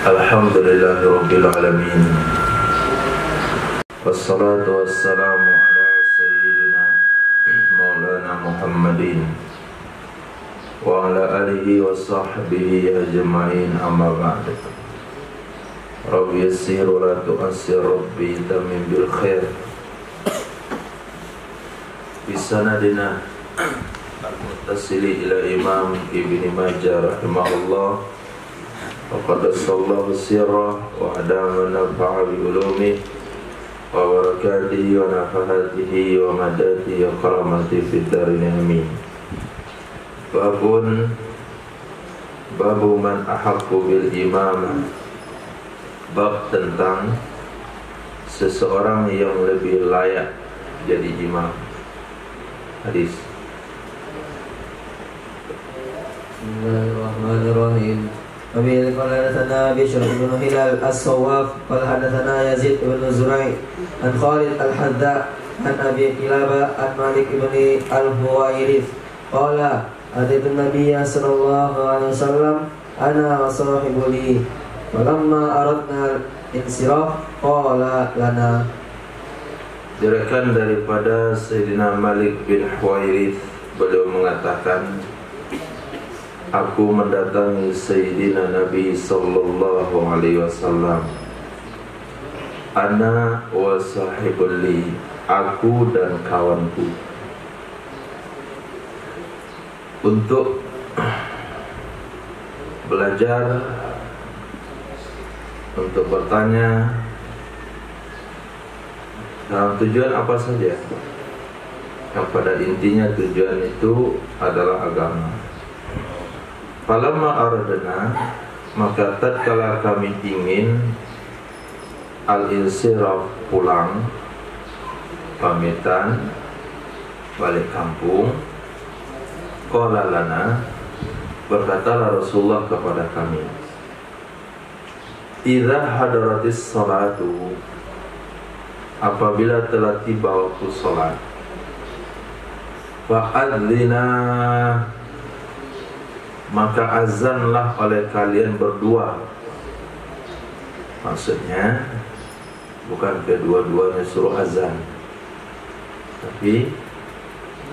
Alhamdulillahirabbil alamin. Wassalatu wassalamu ala sayyidina Maulana Muhammadin wa ala alihi wa sahbihi ajma'in, amma ba'd. Rabbi yassir wa la tu'assir, Rabbi tamim bil khair. Bisanadina al-muttasili ila Imam Ibn Majah rahimahullah, وقد صلى سره وأدام نفع بعلومه وبركاته ونفحاته ومداته وكرامته في الدارين آمين. باب من أحق بالإمامة. Bab tentang seseorang yang lebih layak jadi imam. Hadis. Bismillahirrahmanirrahim. Qala hadatsana Bishr bin Hilal as-Sawaf qala hadatsana Yazid bin Zurai' an Khalid al-Hadda an Abi Kilaba an Malik bin al-Huwairith qala ataitu an-nabiy sallallahu alaihi wasallam ana wa sahibu li falamma aradna al-insiraf qala lana. Diriwayatkan daripada Sayyidina Malik bin Huwairith, beliau mengatakan, aku mendatangi Sayyidina Nabi sallallahu alaihi wasallam. Ana wa sahibul li, aku dan kawanku, untuk belajar, untuk bertanya dalam tujuan apa saja. Yang pada intinya tujuan itu adalah agama. Falamma aradna, maka tatkala kami ingin al-insiraf, pulang, pamitan, balik kampung, qala lana, berkatalah Rasulullah kepada kami, idza hadaratis salatu, apabila telah tiba waktu salat, fa'adzina, maka azanlah oleh kalian berdua. Maksudnya bukan kedua-duanya suruh azan, tapi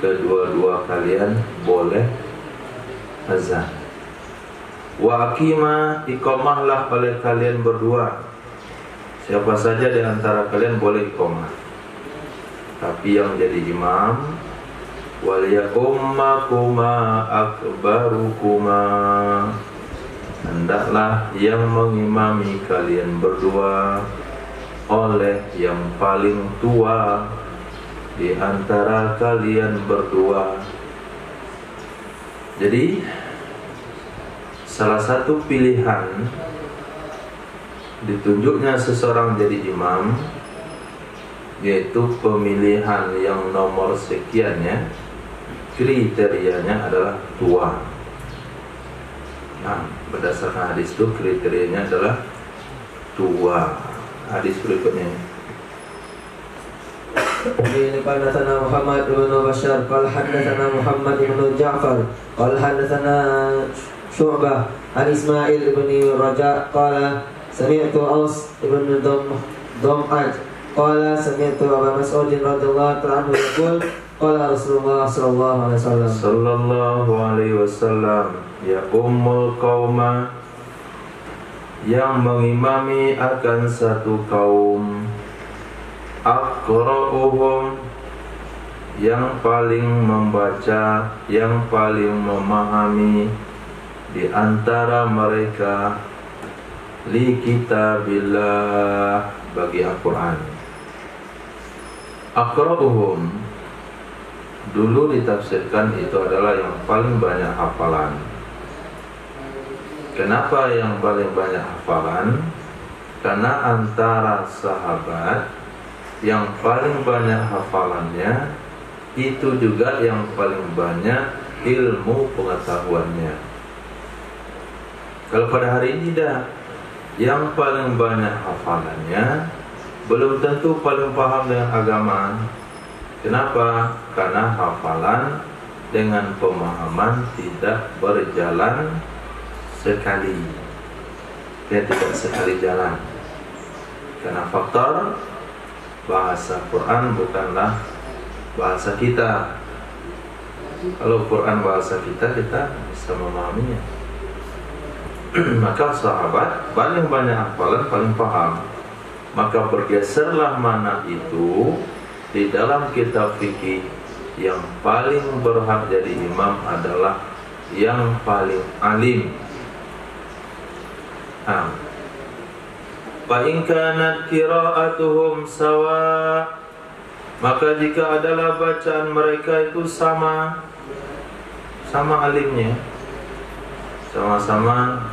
kedua-dua kalian boleh azan. Wa aqima, iqamahlah oleh kalian berdua. Siapa saja di antara kalian boleh iqamah, tapi yang jadi imam, wal ya'ummakuma akbarukuma, hendaklah yang mengimami kalian berdua oleh yang paling tua di antara kalian berdua. Jadi salah satu pilihan ditunjuknya seseorang jadi imam, yaitu pemilihan yang nomor sekian, ya. Kriterianya adalah tua. Nah, berdasarkan hadis itu kriterianya adalah tua. Hadis berikutnya. Qala hadatsana Muhammad bin Bashar qala hadatsana Muhammad bin Ja'far qala hadatsana Syu'bah an Ismail bin Raja qala sami'tu Aus bin Dam'aj qala sami'tu Abu Mas'ud radhiyallahu anhu yaqul qala Rasulullah sallallahu alaihi wasallam ya ummul qauma, yang mengimami akan satu kaum, aqra'uhum, yang paling membaca, yang paling memahami di antara mereka, li kitabillah, bagi Al-Quran. Aqra'uhum dulu ditafsirkan itu adalah yang paling banyak hafalan. Kenapa yang paling banyak hafalan? Karena antara sahabat yang paling banyak hafalannya itu juga yang paling banyak ilmu pengetahuannya. Kalau pada hari ini tidak, yang paling banyak hafalannya belum tentu paling paham dengan agama. Kenapa? Karena hafalan dengan pemahaman tidak berjalan sekali. dia tidak sekali jalan. Karena faktor bahasa Quran bukanlah bahasa kita. Kalau Quran bahasa kita, kita bisa memahaminya. Maka sahabat paling banyak hafalan, paling paham. Maka bergeserlah mana itu di dalam kitab fikih yang paling berhak jadi imam adalah yang paling alim. Fa in kanat qira'atuhum sawa, maka jika adalah bacaan mereka itu sama alimnya, sama-sama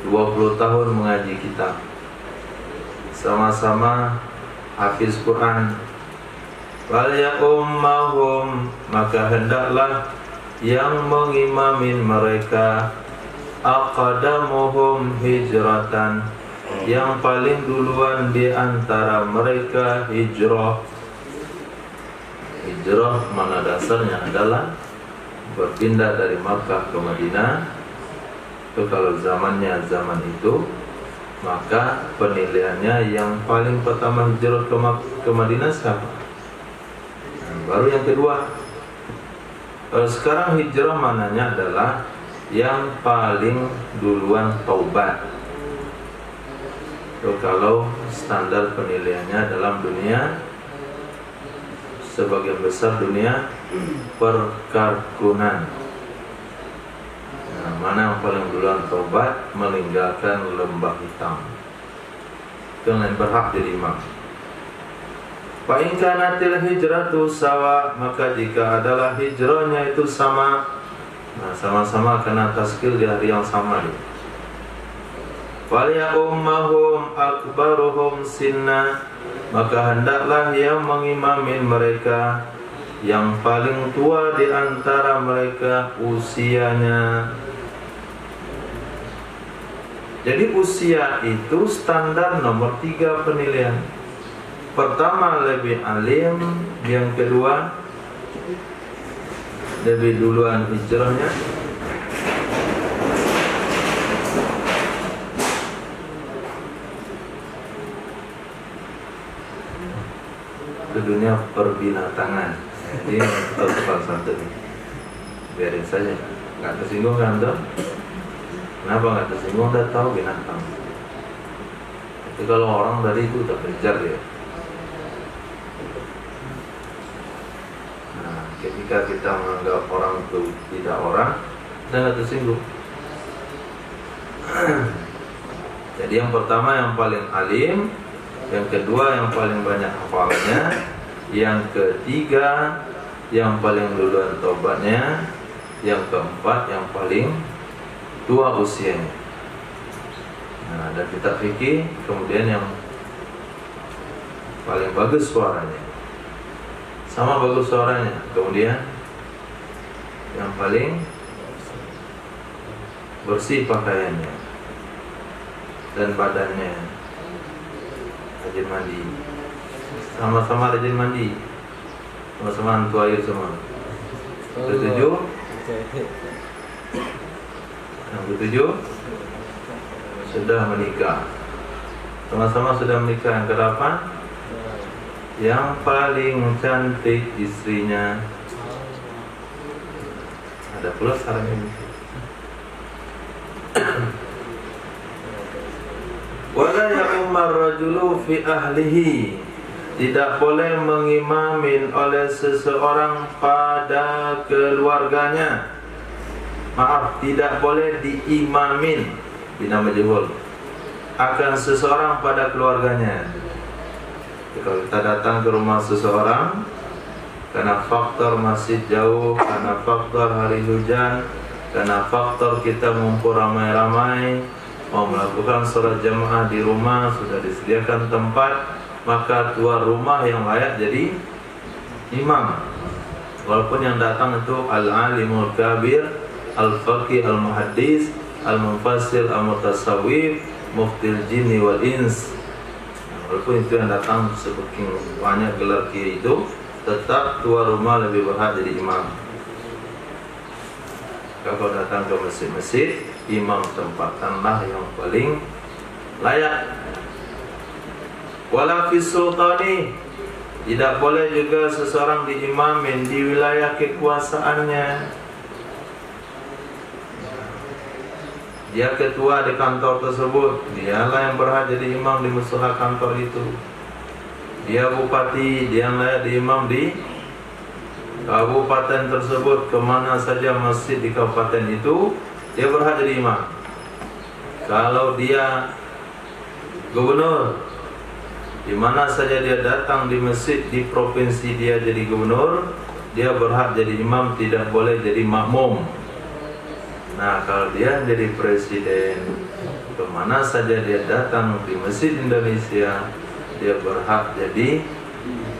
20 tahun mengaji kitab, sama-sama hafiz Quran, wal ya'ummahum, maka hendaklah yang mengimamin mereka aqdamuhum hijratan, yang paling duluan di antara mereka hijrah. Hijrah mana dasarnya adalah berpindah dari Makkah ke Madinah. Itu kalau zamannya zaman itu, maka penilaiannya yang paling pertama hijrah ke Madinah siapa? Baru yang kedua. Kalau sekarang hijrah mananya adalah yang paling duluan taubat. So, kalau standar penilaiannya dalam dunia, sebagian besar dunia perkarkunan. Nah, mana yang paling duluan taubat, meninggalkan lembah hitam, itu yang berhak jadi imam. Fa in kanatil hijratu sawa, maka jika adalah hijrahnya itu sama, nah sama-sama kena taskil di hari yang sama dia. Wal ya'ummahum akbaruhum sinna, maka hendaklah yang mengimamin mereka yang paling tua di antara mereka usianya. Jadi usia itu standar nomor 3 penilaian. Pertama lebih alim, yang kedua lebih duluan hijrahnya, ke dunia perbinatangan. Jadi kita tepat satu nih, biarin saja, nggak tersinggung kan tuh? Kenapa nggak tersinggung? Udah tahu binatang. Tapi kalau orang dari itu udah kejar ya. Nah, ketika kita menganggap orang itu tidak orang, kita nggak tersinggung. Jadi yang pertama yang paling alim, yang kedua yang paling banyak hafalannya, yang ketiga yang paling duluan tobatnya, yang keempat yang paling tua usianya. Nah, ada kitab fikih, kemudian yang paling bagus suaranya, sama bagus suaranya, kemudian yang paling bersih pakaiannya dan badannya, rajin mandi, sama-sama rajin mandi, sama-sama hantu air semua. Ketujuh, yang ketujuh sudah menikah, sama-sama sudah menikah. Yang kedelapan, yang paling cantik istrinya. Ada pula saran ini. Wala ya'ummar rajulu fi ahlihi, tidak boleh mengimamin oleh seseorang pada keluarganya. Maaf, tidak boleh diimamin, bina majhul, akan seseorang pada keluarganya. Kalau kita datang ke rumah seseorang, karena faktor masih jauh, karena faktor hari hujan, karena faktor kita ngumpul ramai-ramai, mau melakukan sholat jamaah di rumah, sudah disediakan tempat, maka tuan rumah yang layak jadi imam. Walaupun yang datang itu al-alimul kabir, al-faqih, al-muhaddis, al-mufassir, al-mutasawwif, muftil jinni wal ins. Walaupun itu yang datang sebegitu banyak gelar kiai itu, tetap tuan rumah lebih berhak jadi imam. Kalau datang ke masjid-masjid, imam tempatkanlah yang paling layak. Wala fis sultani, tidak boleh juga seseorang diimamin di wilayah kekuasaannya. Dia ketua di kantor tersebut, dialah yang berhak jadi imam di mushola kantor itu. Dia bupati, dia layak diimam di kabupaten tersebut. Kemana saja masjid di kabupaten itu, dia berhak jadi imam. Kalau dia gubernur, di mana saja dia datang di masjid di provinsi dia jadi gubernur, dia berhak jadi imam, tidak boleh jadi makmum. Nah, kalau dia jadi presiden, kemana saja dia datang di masjid Indonesia, dia berhak jadi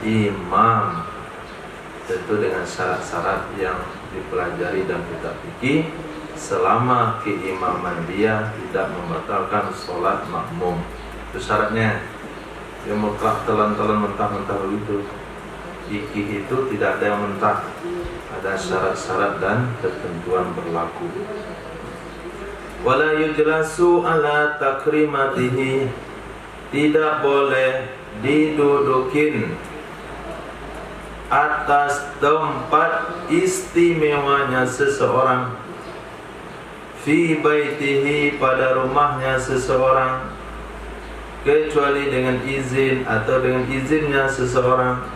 imam. Tentu dengan syarat-syarat yang dipelajari dan kita fikih, selama keimaman dia tidak membatalkan sholat makmum. Itu syaratnya. Dia mutlak telan-telan mentah-mentah begitu. Fikih itu tidak ada yang mentah, ada syarat-syarat dan ketentuan berlaku. Wala yujlasu ala takrimatihi, tidak boleh didudukin atas tempat istimewanya seseorang, fi baitihi, pada rumahnya seseorang, kecuali dengan izin atau dengan izinnya seseorang.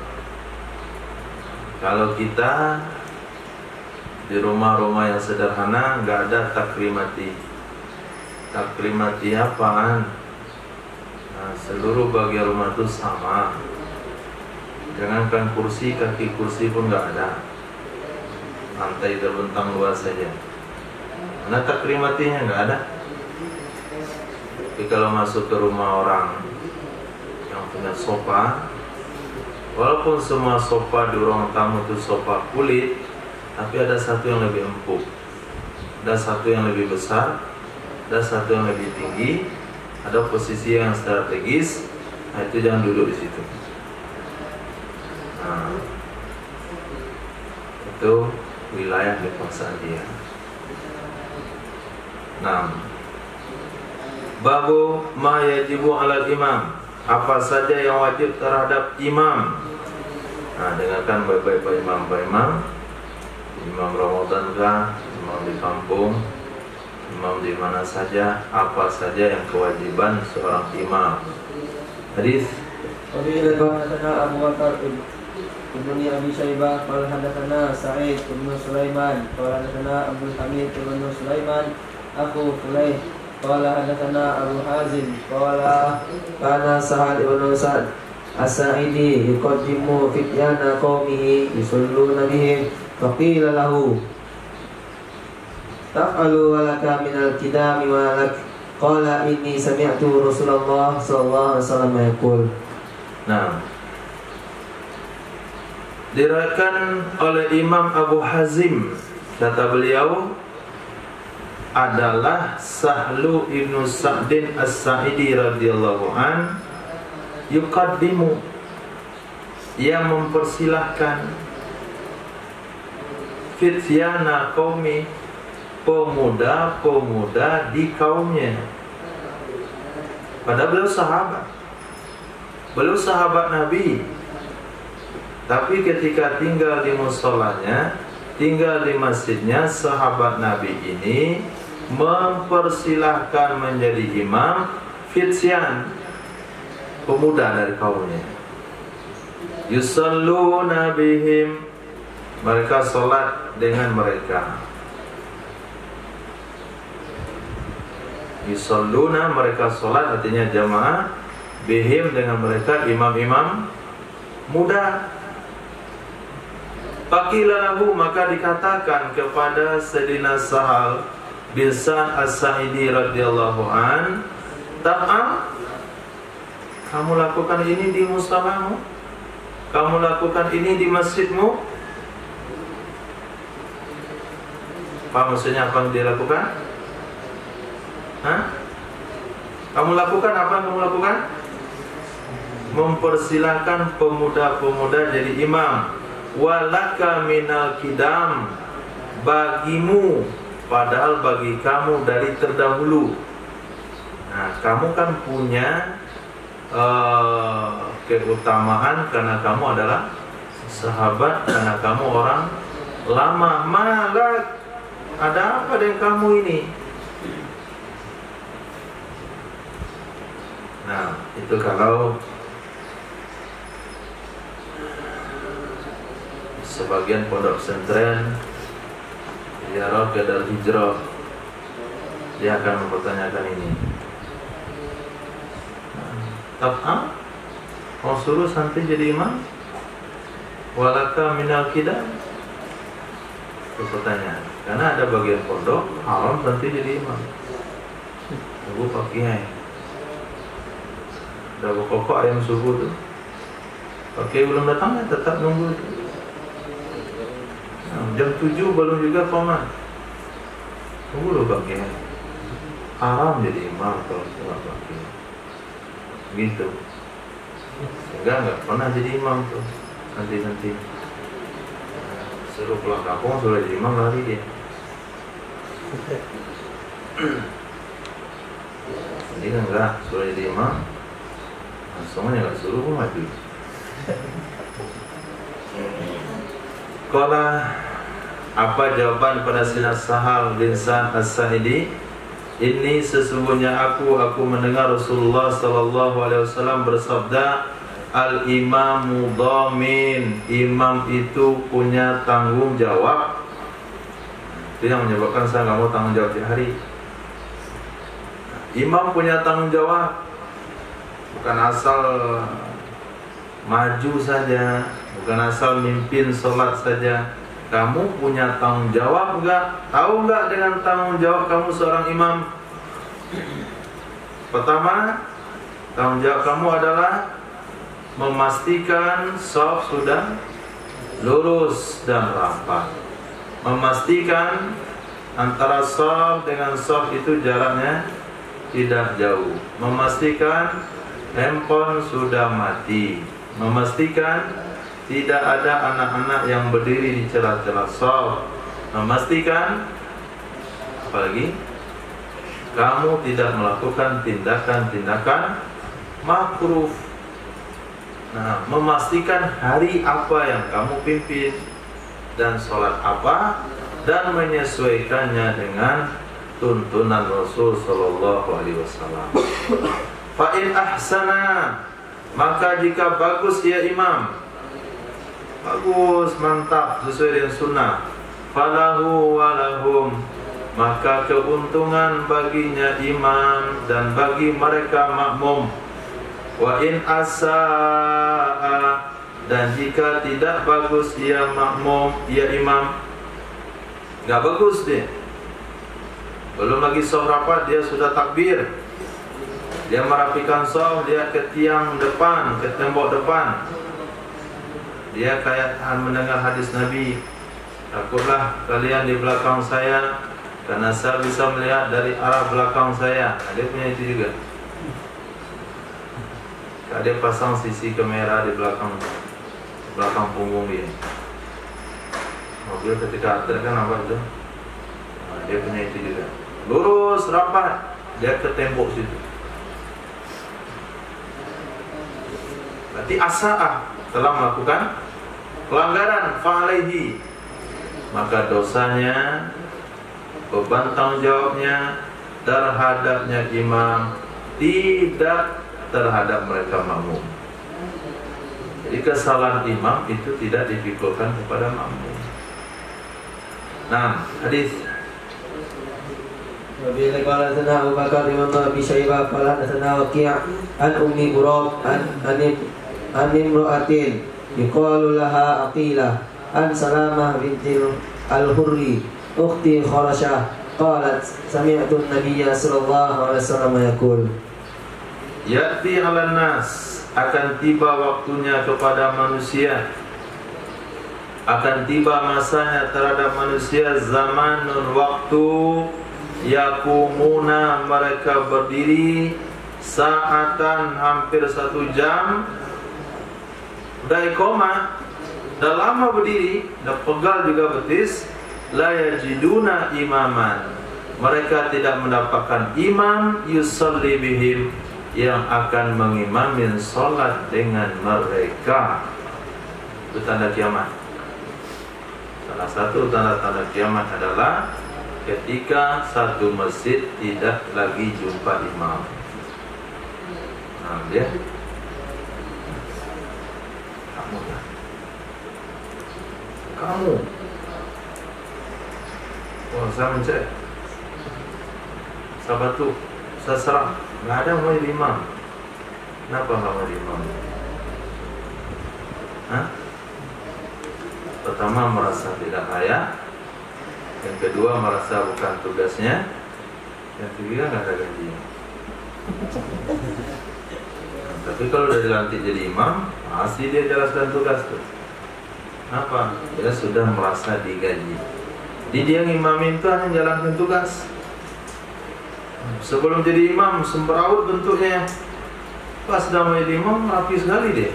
Kalau kita di rumah-rumah yang sederhana nggak ada takrimati. Takrimati apaan? Nah, seluruh bagian rumah itu sama. Jangankan kursi, kaki kursi pun nggak ada. Lantai terbentang luas saja. Mana takrimatinya? Nggak ada. Tapi kalau masuk ke rumah orang yang punya sofa, walaupun semua sofa di ruang tamu itu sofa kulit, tapi ada satu yang lebih empuk, ada satu yang lebih besar, ada satu yang lebih tinggi, ada posisi yang strategis. Nah, itu jangan duduk di situ. Nah, itu wilayah kekuasaan dia. Nah, babu ma yajibu alal imam, apa saja yang wajib terhadap imam. Nah, dengarkan baik-baik Pak Imam, imam Ramadan kah, imam di kampung, imam di mana saja, apa saja yang kewajiban seorang imam. Hadis Wabillahi hadatsana Abu Bakar ibnu Abi Syaibah qala hadatsana Sa'id ibnu Sulaiman qala hadatsana Abdul Hamid ibnu Sulaiman aku Fulayh qala hadatsana Abu Hazim qala kana Sa'ad ibnu Sa'd As-Sa'idi yuqaddimu fityana qaumihi yusalluna bihim faqila lahu taf'alu walaka minal kidami walak qala inni sami'tu Rasulullah sallallahu alaihi wasallam yaqul. Nah, diriwayatkan oleh Imam Abu Hazim, kata beliau adalah Sahlu ibnu Sa'din As-Sa'idi radhiyallahu an, yuqaddimu, yang mempersilahkan fityana qaumi, pemuda-pemuda di kaumnya. Padahal beliau sahabat Nabi, tapi ketika tinggal di musholanya, tinggal di masjidnya, sahabat Nabi ini mempersilahkan menjadi imam fityan, pemuda dari kaumnya. Yusalluna bihim, mereka sholat dengan mereka. Yusalluna, mereka sholat, artinya jamaah, bihim, dengan mereka, imam-imam muda. Faqila lahu, maka dikatakan kepada Sayyidina Sahal bin Sa'd As-Sa'idi radhiyallahu an, ta'am, kamu lakukan ini di musalamu, kamu lakukan ini di masjidmu. Apa maksudnya, apa yang dia lakukan? Hah? Kamu lakukan apa yang kamu lakukan? Mempersilahkan pemuda-pemuda jadi imam. Walaka minal kidam, bagimu, padahal bagi kamu dari terdahulu. Nah, kamu kan punya keutamaan karena kamu adalah sahabat, karena kamu orang lama. Malah ada apa dengan kamu ini? Nah, itu kalau sebagian pondok pesantren ziarah ke Darul Hijrah, dia akan mempertanyakan ini. Mau suruh santri jadi imam? Walaka minal kidam? Itu pertanyaan. Karena ada bagian pondok haram santri jadi imam. Tunggu Pak Kiai. Ada pokok ayam subuh tuh. Pak Kiai belum datang ya, tetap nunggu itu. Nah, jam 7 belum juga komat. Tunggu loh Pak Kiai. Haram jadi imam kalau Pak Kiai. Gitu. Enggak pernah jadi imam tuh. Nanti suruh pulang kampung, suruh jadi imam lari dia. Jadi kan enggak, suruh jadi imam langsungnya enggak suruh pun maju. Qala, apa jawaban pada Sayyidina Sahal bin Sa'ad As-Sa'idi? Ini sesungguhnya aku mendengar Rasulullah sallallahu alaihi wasallam bersabda, al-imamu dhamin, imam itu punya tanggung jawab. Itu yang menyebabkan saya nggak mau tanggung jawab di hari. Imam punya tanggung jawab, bukan asal maju saja, bukan asal mimpin sholat saja. Kamu punya tanggung jawab nggak? Tahu nggak dengan tanggung jawab kamu seorang imam? Pertama, tanggung jawab kamu adalah memastikan shaf sudah lurus dan rapat. Memastikan antara shaf dengan shaf itu jaraknya tidak jauh. Memastikan handphone sudah mati. Memastikan tidak ada anak-anak yang berdiri di celah-celah shaf. Memastikan apalagi kamu tidak melakukan tindakan-tindakan makruh. Nah, memastikan hari apa yang kamu pimpin dan sholat apa, dan menyesuaikannya dengan tuntunan Rasul Sallallahu Alaihi Wasallam. Fa in ahsana, maka jika bagus ya imam, bagus, mantap, sesuai dengan sunnah, falahu walahum, maka keuntungan baginya imam dan bagi mereka makmum. Wa in asaa, dan jika tidak bagus ia makmum, ia imam, nggak bagus dia, belum lagi shaf rapat dia sudah takbir, dia merapikan shaf, dia ke tiang depan, ke tembok depan, dia kayak mendengar hadis Nabi, takutlah kalian di belakang saya karena saya bisa melihat dari arah belakang saya. Dia punya itu juga. Dia pasang sisi kamera di belakang punggung dia. Mobil ketika antar kan apa itu? Nah, dia punya itu juga. Lurus, rapat, dia ke tembok situ. Berarti asa'ah telah melakukan pelanggaran, fa'alaihi, maka dosanya, beban tanggung jawabnya terhadapnya imam, tidak terhadap mereka makmum. Jadi kesalahan imam itu tidak dipikulkan kepada makmum. Nah, hadis Wabillahi qala sana Abu Bakar Imam Abi Syaibah qala sana Waqi' an Ummi Buraq an imra'atin yuqalu laha Aqilah an Salamah binti al-Hurri ukhti Kharashah qalat sami'tu an-nabiyya sallallahu alaihi wasallam yaqul ya'ti 'alan nas, akan tiba waktunya kepada manusia, akan tiba masanya terhadap manusia, zamanun, waktu, yakumuna, mereka berdiri, saatan, hampir 1 jam, udah iqamah, udah lama berdiri, udah pegal juga betis, la yajiduna imaman, mereka tidak mendapatkan imam yusalli bihim, yang akan mengimamin sholat dengan mereka. Itu tanda kiamat. Salah satu tanda-tanda kiamat adalah ketika satu masjid tidak lagi jumpa imam. Nah, dia kamu. Oh, saya mencet. Sahabat tuh, saya serang. Nggak ada mau jadi imam. Kenapa nggak mau jadi imam? Hah? Pertama, merasa tidak layak. Yang kedua, merasa bukan tugasnya. Yang ketiga, nggak ada gajinya. Tapi kalau udah dilantik jadi imam, pasti dia jelaskan tugas tuh. Kenapa? Dia sudah merasa digaji. Jadi dia ngimamin itu hanya jalankan tugas. Sebelum jadi imam, sembraut bentuknya. Pas sudah mau jadi imam, rapi sekali dia.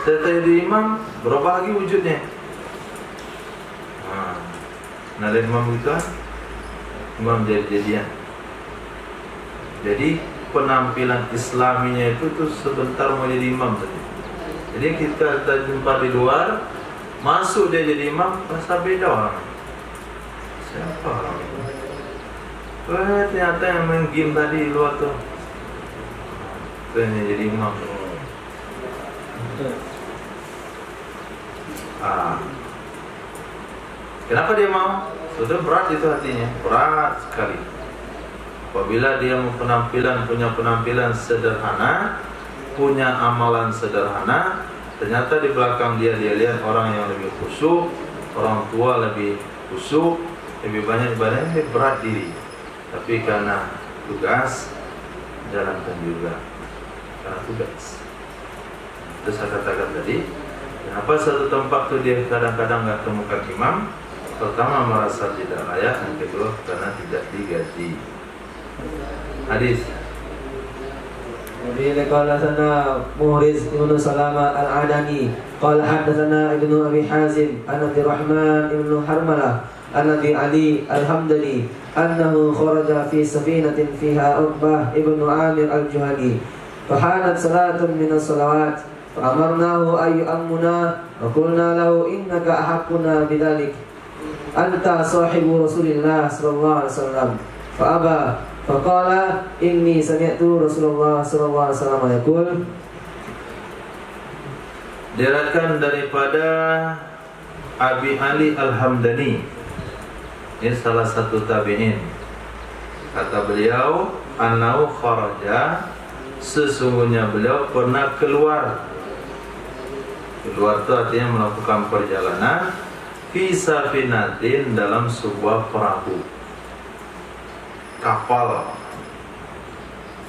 Setelah jadi imam, berubah lagi wujudnya. Nah, ada imam itu kan, imam jadi-jadian. Jadi penampilan islaminya itu tuh sebentar mau jadi imam tadi. Jadi kita jumpa di luar, masuk dia jadi imam, rasa beda orang. Siapa orang itu? Ternyata yang main game tadi di luar tuh, ternyata jadi imam. Kenapa dia mau? Sudah berat itu hatinya, berat sekali. Apabila dia punya penampilan sederhana, punya amalan sederhana, ternyata di belakang dia lihat orang yang lebih khusyuk, orang tua lebih khusyuk, lebih banyak ibadahnya, dia berat diri. Tapi karena tugas, jalankan juga. Karena tugas. Terus saya katakan tadi, kenapa satu tempat tuh dia kadang-kadang nggak temukan imam? Pertama, merasa tidak layak. Yang kedua, karena tidak digaji. Hadis. Nabi qala sana Muhriz ibn Salama al-Adani qala hadatsana Ibnu Abi Hazim an Abdurrahman ibn Harmalah an Abi Ali al-Hamdani annahu kharaja fi safinatin fiha Uqbah ibn Amir al-Juhani fahanat salatun min as-salawat fa'amarnahu ay yu'ammuna wa qulna lahu innaka ahaqquna bidzalik anta sahibu Rasulillah sallallahu alaihi wasallam fa'aba faqala inni sami'tu Rasulullah sallallahu alaihi wasallam yaqul. Diriwayatkan daripada Abi Ali Al-Hamdani, ini salah satu tabi'in. Kata beliau, annahu kharaja, sesungguhnya beliau pernah keluar. Keluar itu artinya melakukan perjalanan fi safinatin, dalam sebuah perahu, kapal.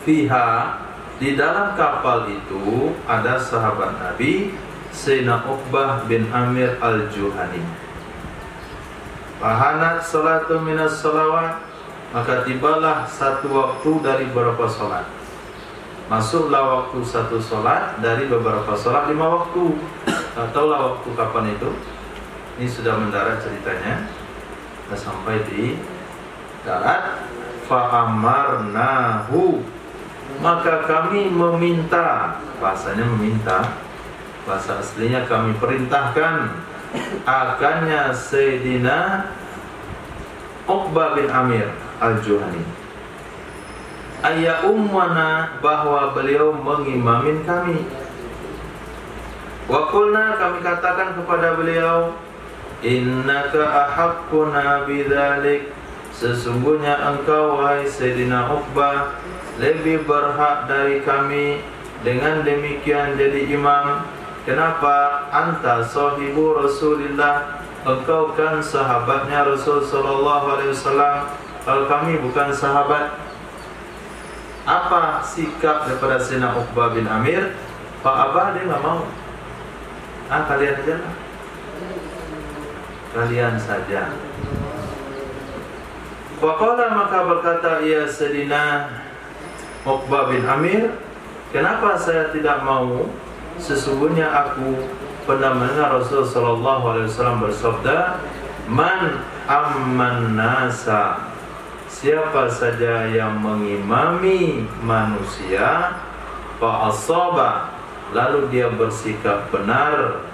Fiha, di dalam kapal itu ada sahabat Nabi Sayyidina Uqbah bin Amir al-Juhani. Fahanat salatu minas salawat, maka tibalah satu waktu dari beberapa salat. Masuklah waktu satu salat dari beberapa salat, 5 waktu. Tahulah waktu kapan itu? Ini sudah mendarat ceritanya. Sudah sampai di darat. Fa'amarnahu, maka kami meminta. Bahasanya meminta, bahasa aslinya kami perintahkan akannya Sayyidina Uqbah bin Amir al-Juhani ayya ummana, bahwa beliau mengimamin kami. Wa qulna, kami katakan kepada beliau, innaka ahaqquna bidzalik, sesungguhnya engkau wahai Sayyidina Uqbah lebih berhak dari kami dengan demikian jadi imam. Kenapa? Anta sahibu Rasulillah, engkau kan sahabatnya Rasul sallallahu alaihi wasallam, kalau kami bukan sahabat. Apa sikap daripada Sayyidina Uqbah bin Amir? Pak Abah, dia nggak mau. Kalian aja lah, kalian saja. Faqala, maka berkata ia Sayyidina Uqbah bin Amir, kenapa saya tidak mau? Sesungguhnya aku pernah mendengar Rasul sallallahu alaihi wasallam bersabda, man amman nasa, siapa saja yang mengimami manusia fa asaba, lalu dia bersikap benar,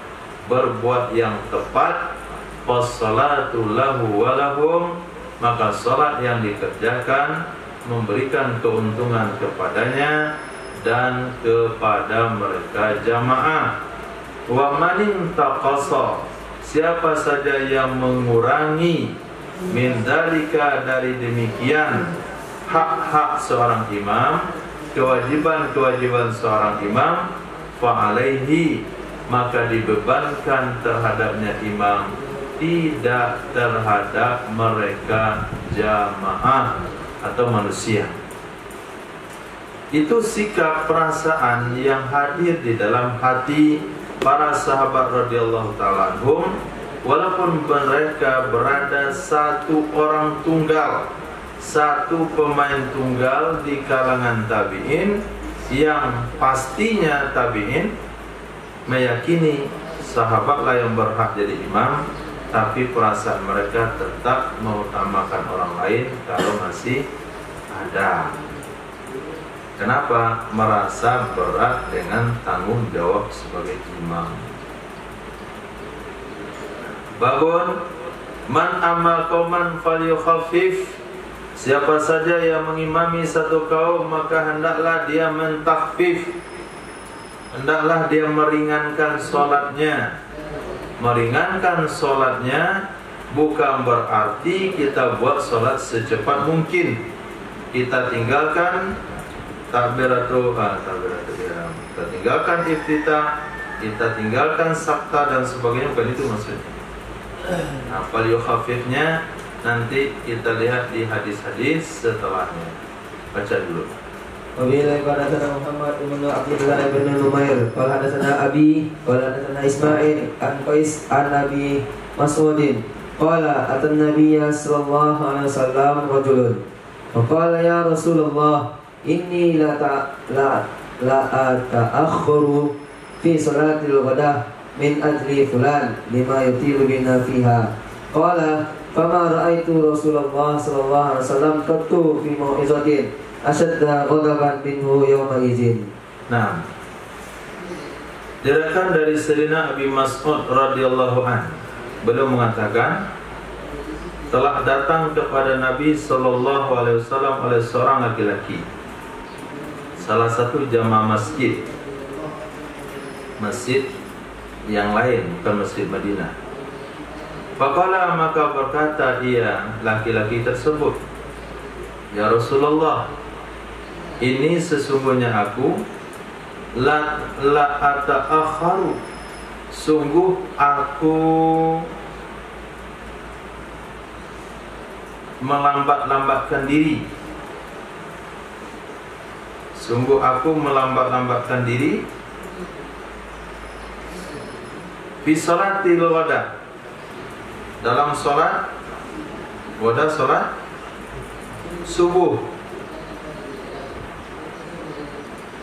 berbuat yang tepat, fassalatu lahu walahum, maka salat yang dikerjakan memberikan keuntungan kepadanya dan kepada mereka jamaah. Wa manin taqasa, siapa saja yang mengurangi min dalika, dari demikian, hak-hak seorang imam, kewajiban-kewajiban seorang imam, fa alaihi, maka dibebankan terhadapnya imam, tidak terhadap mereka jamaah atau manusia. Itu sikap perasaan yang hadir di dalam hati para sahabat radhiyallahu ta'ala anhum, walaupun mereka berada satu orang tunggal, satu pemain tunggal di kalangan tabi'in, yang pastinya tabi'in meyakini sahabatlah yang berhak jadi imam, tapi perasaan mereka tetap mengutamakan orang lain kalau masih ada. Kenapa? Merasa berat dengan tanggung jawab sebagai imam. Babun man amal qauman falyukhaffif, siapa saja yang mengimami satu kaum maka hendaklah dia mentakhfif, hendaklah dia meringankan sholatnya. Meringankan sholatnya bukan berarti kita buat sholat secepat mungkin. Kita tinggalkan takbiratul ihram, kita tinggalkan iftitah, kita tinggalkan sakta dan sebagainya, bukan itu maksudnya. Nah, falyukhaffifnya nanti kita lihat di hadis-hadis setelahnya. Baca dulu. Wabillahi hadatsana Muhammad bin Abdullah bin Numair qala hadatsana Abi qala hadatsana Ismail an Qais an Nabi Mas'udin qala atan Nabiyya sallallahu alaihi wasallam rajulun wa qala ya Rasulullah inni la ta'akhkharu fi salatil ghadah min ajli fulan lima yutilu bina fiha qala fama ra'aitu Rasulullah sallallahu alaihi wasallam qattu fi mau'izatin asyadda ghadaban minhu yawma idzin. Nah, diriwayatkan dari Sayyidina Abi Mas'ud radhiyallahu an, beliau mengatakan telah datang kepada Nabi sallallahu alaihi wasallam oleh seorang laki-laki, salah satu jamaah masjid yang lain, bukan masjid Madinah. Faqala, maka berkata ia laki-laki tersebut, ya Rasulullah, ini sesungguhnya aku la ata'akharu, sungguh aku melambat-lambatkan diri. Sungguh aku melambat-lambatkan diri fi salatil ghada, dalam salat ghada, salat subuh.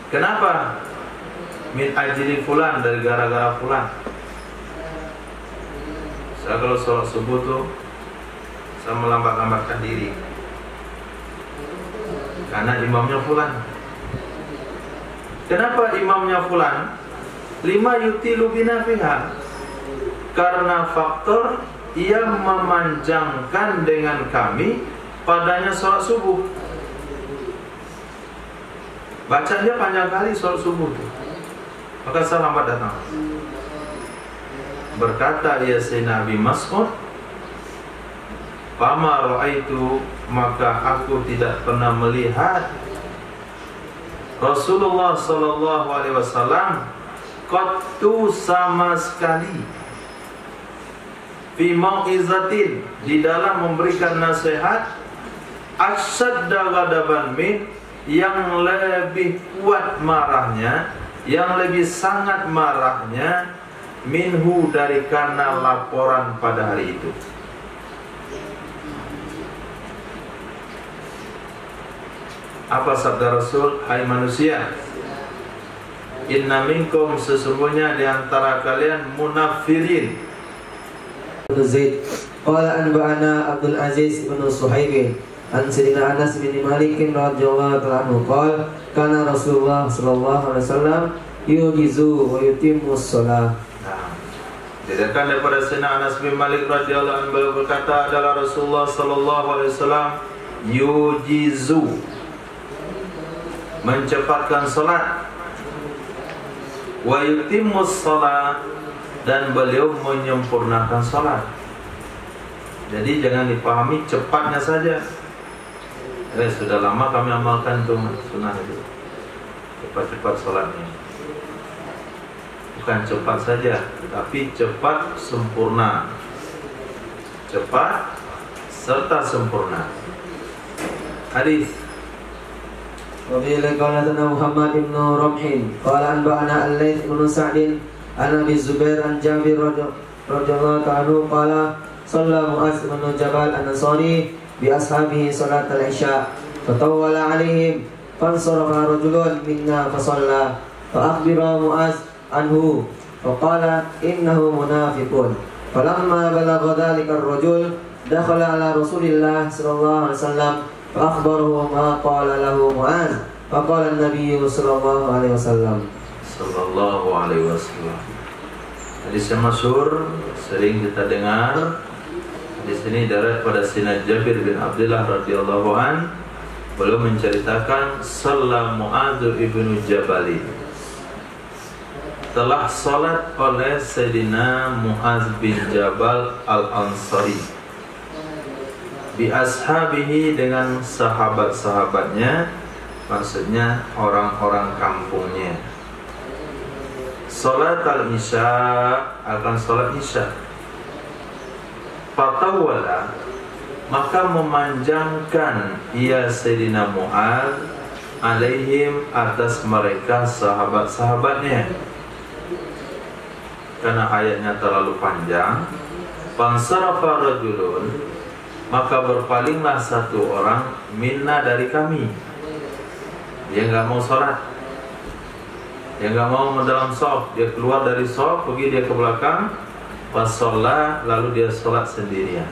Kenapa? Min ajli fulan, dari gara-gara fulan. Saya kalau sholat subuh tuh saya melambat-lambatkan diri karena imamnya fulan. Kenapa imamnya fulan? Lima yutilu bina fiha, karena faktor ia memanjangkan dengan kami padanya sholat subuh. Bacanya panjang kali sholat subuh itu, maka saya lambat datang. Berkata ia Sayyidina Abi Mas'ud, fama ra'aitu, maka aku tidak pernah melihat Rasulullah sallallahu alaihi wasallam qattu, sama sekali, fi mau'izatin, di dalam memberikan nasihat, asyadda ghadaban min, yang lebih kuat marahnya, yang lebih sangat marahnya, minhu, dari karena laporan pada hari itu. Apa sabda Rasul? Hai manusia, inna minkum, sesungguhnya di antara kalian munafirin. Zaid qala anba'ana Abdul Aziz bin Suhaib an Sayyidina Anas bin Malik radhiyallahu ta'ala anhu qala kana Rasulullah sallallahu alaihi wasallam yujizu wa yutimmu shalah. Diriwayatkan daripada Sayyidina Anas bin Malik radhiyallahu anhu berkata adalah Rasulullah sallallahu alaihi wasallam yujizu mencepatkan salat wa yutimmus salat dan beliau menyempurnakan salat. Jadi jangan dipahami cepatnya saja. Sudah lama kami amalkan tuh sunnah itu. Cepat-cepat salatnya. Bukan cepat saja, tapi cepat sempurna. Cepat serta sempurna. Hadis. Wa bi qala Muhammad ibn Rumhin qala anba'ana al-Laits bin Sa'd an Abi Zubair an Jabir radhiyallahu ta'ala qala shalla Mu'adz bin Jabal an-Ansari bi ashabihi salat al-isya fatawala 'alaihim fansarafa rajulun minna fa shalla fa akhbara Mu'adz anhu faqala innahu munafiqun falamma balagha dhalika ar-rajul dakhala ala Rasulillah sallallahu alaihi wasallam fa akhbarahu ma qala lahu Mu'adz faqala an-nabiy sallallahu alaihi wasallam hadis yang masyhur sering kita dengar. Di sini daripada Sayyidina Jabir bin Abdullah radhiyallahu an, beliau menceritakan shalla Mu'adz ibnu Jabal, telah salat oleh Sayyidina Mu'adz bin Jabal al-Ansari bi ashabihi dengan sahabat-sahabatnya, maksudnya orang-orang kampungnya. Salat al-isya, akan salat isya. Fatawala, maka memanjangkan ia Sayyidina Mu'adz alaihim, atas mereka sahabat-sahabatnya, karena ayatnya terlalu panjang. Fansarafa rajulun, maka berpalinglah satu orang minna dari kami. Dia enggak mau salat, dia enggak mau dalam shaf, dia keluar dari shaf, pergi dia ke belakang. Fasalla, lalu dia salat sendirian.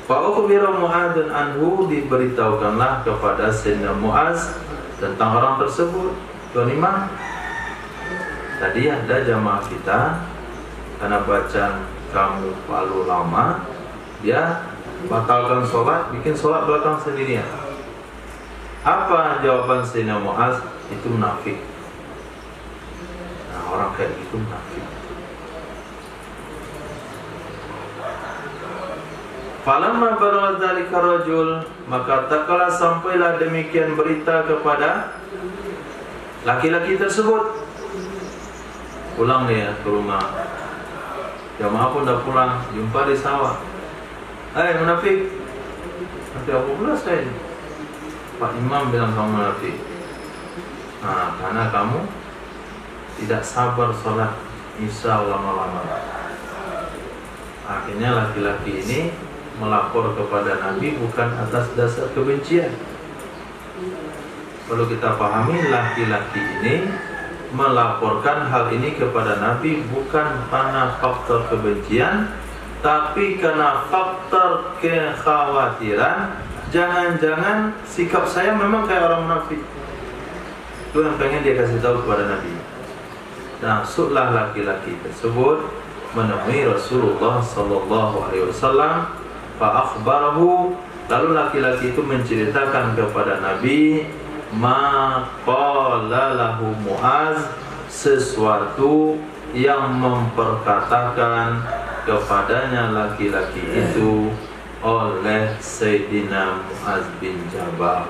Fa ukhbira Mu'adzun anhu, diberitahukanlah kepada Sayyidina Mu'adz tentang orang tersebut. Tuan Imam, tadi ada jamaah kita karena bacaan kamu terlalu lama, dia batalkan sholat, bikin sholat belakang sendirian. Apa jawaban Sayyidina Mu'adz? Itu munafik. Nah, orang kayak gitu munafik. Falamma balagha dzalika rajul, maka tatkala sampailah demikian berita kepada laki-laki tersebut. Pulang dia ke rumah, jamaah pun dah pulang, jumpa di sawah. Munafik, nanti aku pula saya. Pak Imam bilang kamu munafik. Nah, karena kamu tidak sabar sholat isya lama-lama. Akhirnya laki-laki ini melapor kepada Nabi bukan atas dasar kebencian. Perlu kita pahami, laki-laki ini melaporkan hal ini kepada Nabi bukan karena faktor kebencian, tapi karena faktor kekhawatiran. Jangan-jangan sikap saya memang kayak orang munafik. Itu yang pengen dia kasih tahu kepada Nabi. Masuklah laki-laki tersebut menemui Rasulullah sallallahu alaihi wasallam. Fa akhbarahu, lalu laki-laki itu menceritakan kepada Nabi ma qala lahu Mu'adz, sesuatu yang memperkatakan kepadanya laki-laki itu oleh Sayyidina Mu'adz bin Jabal.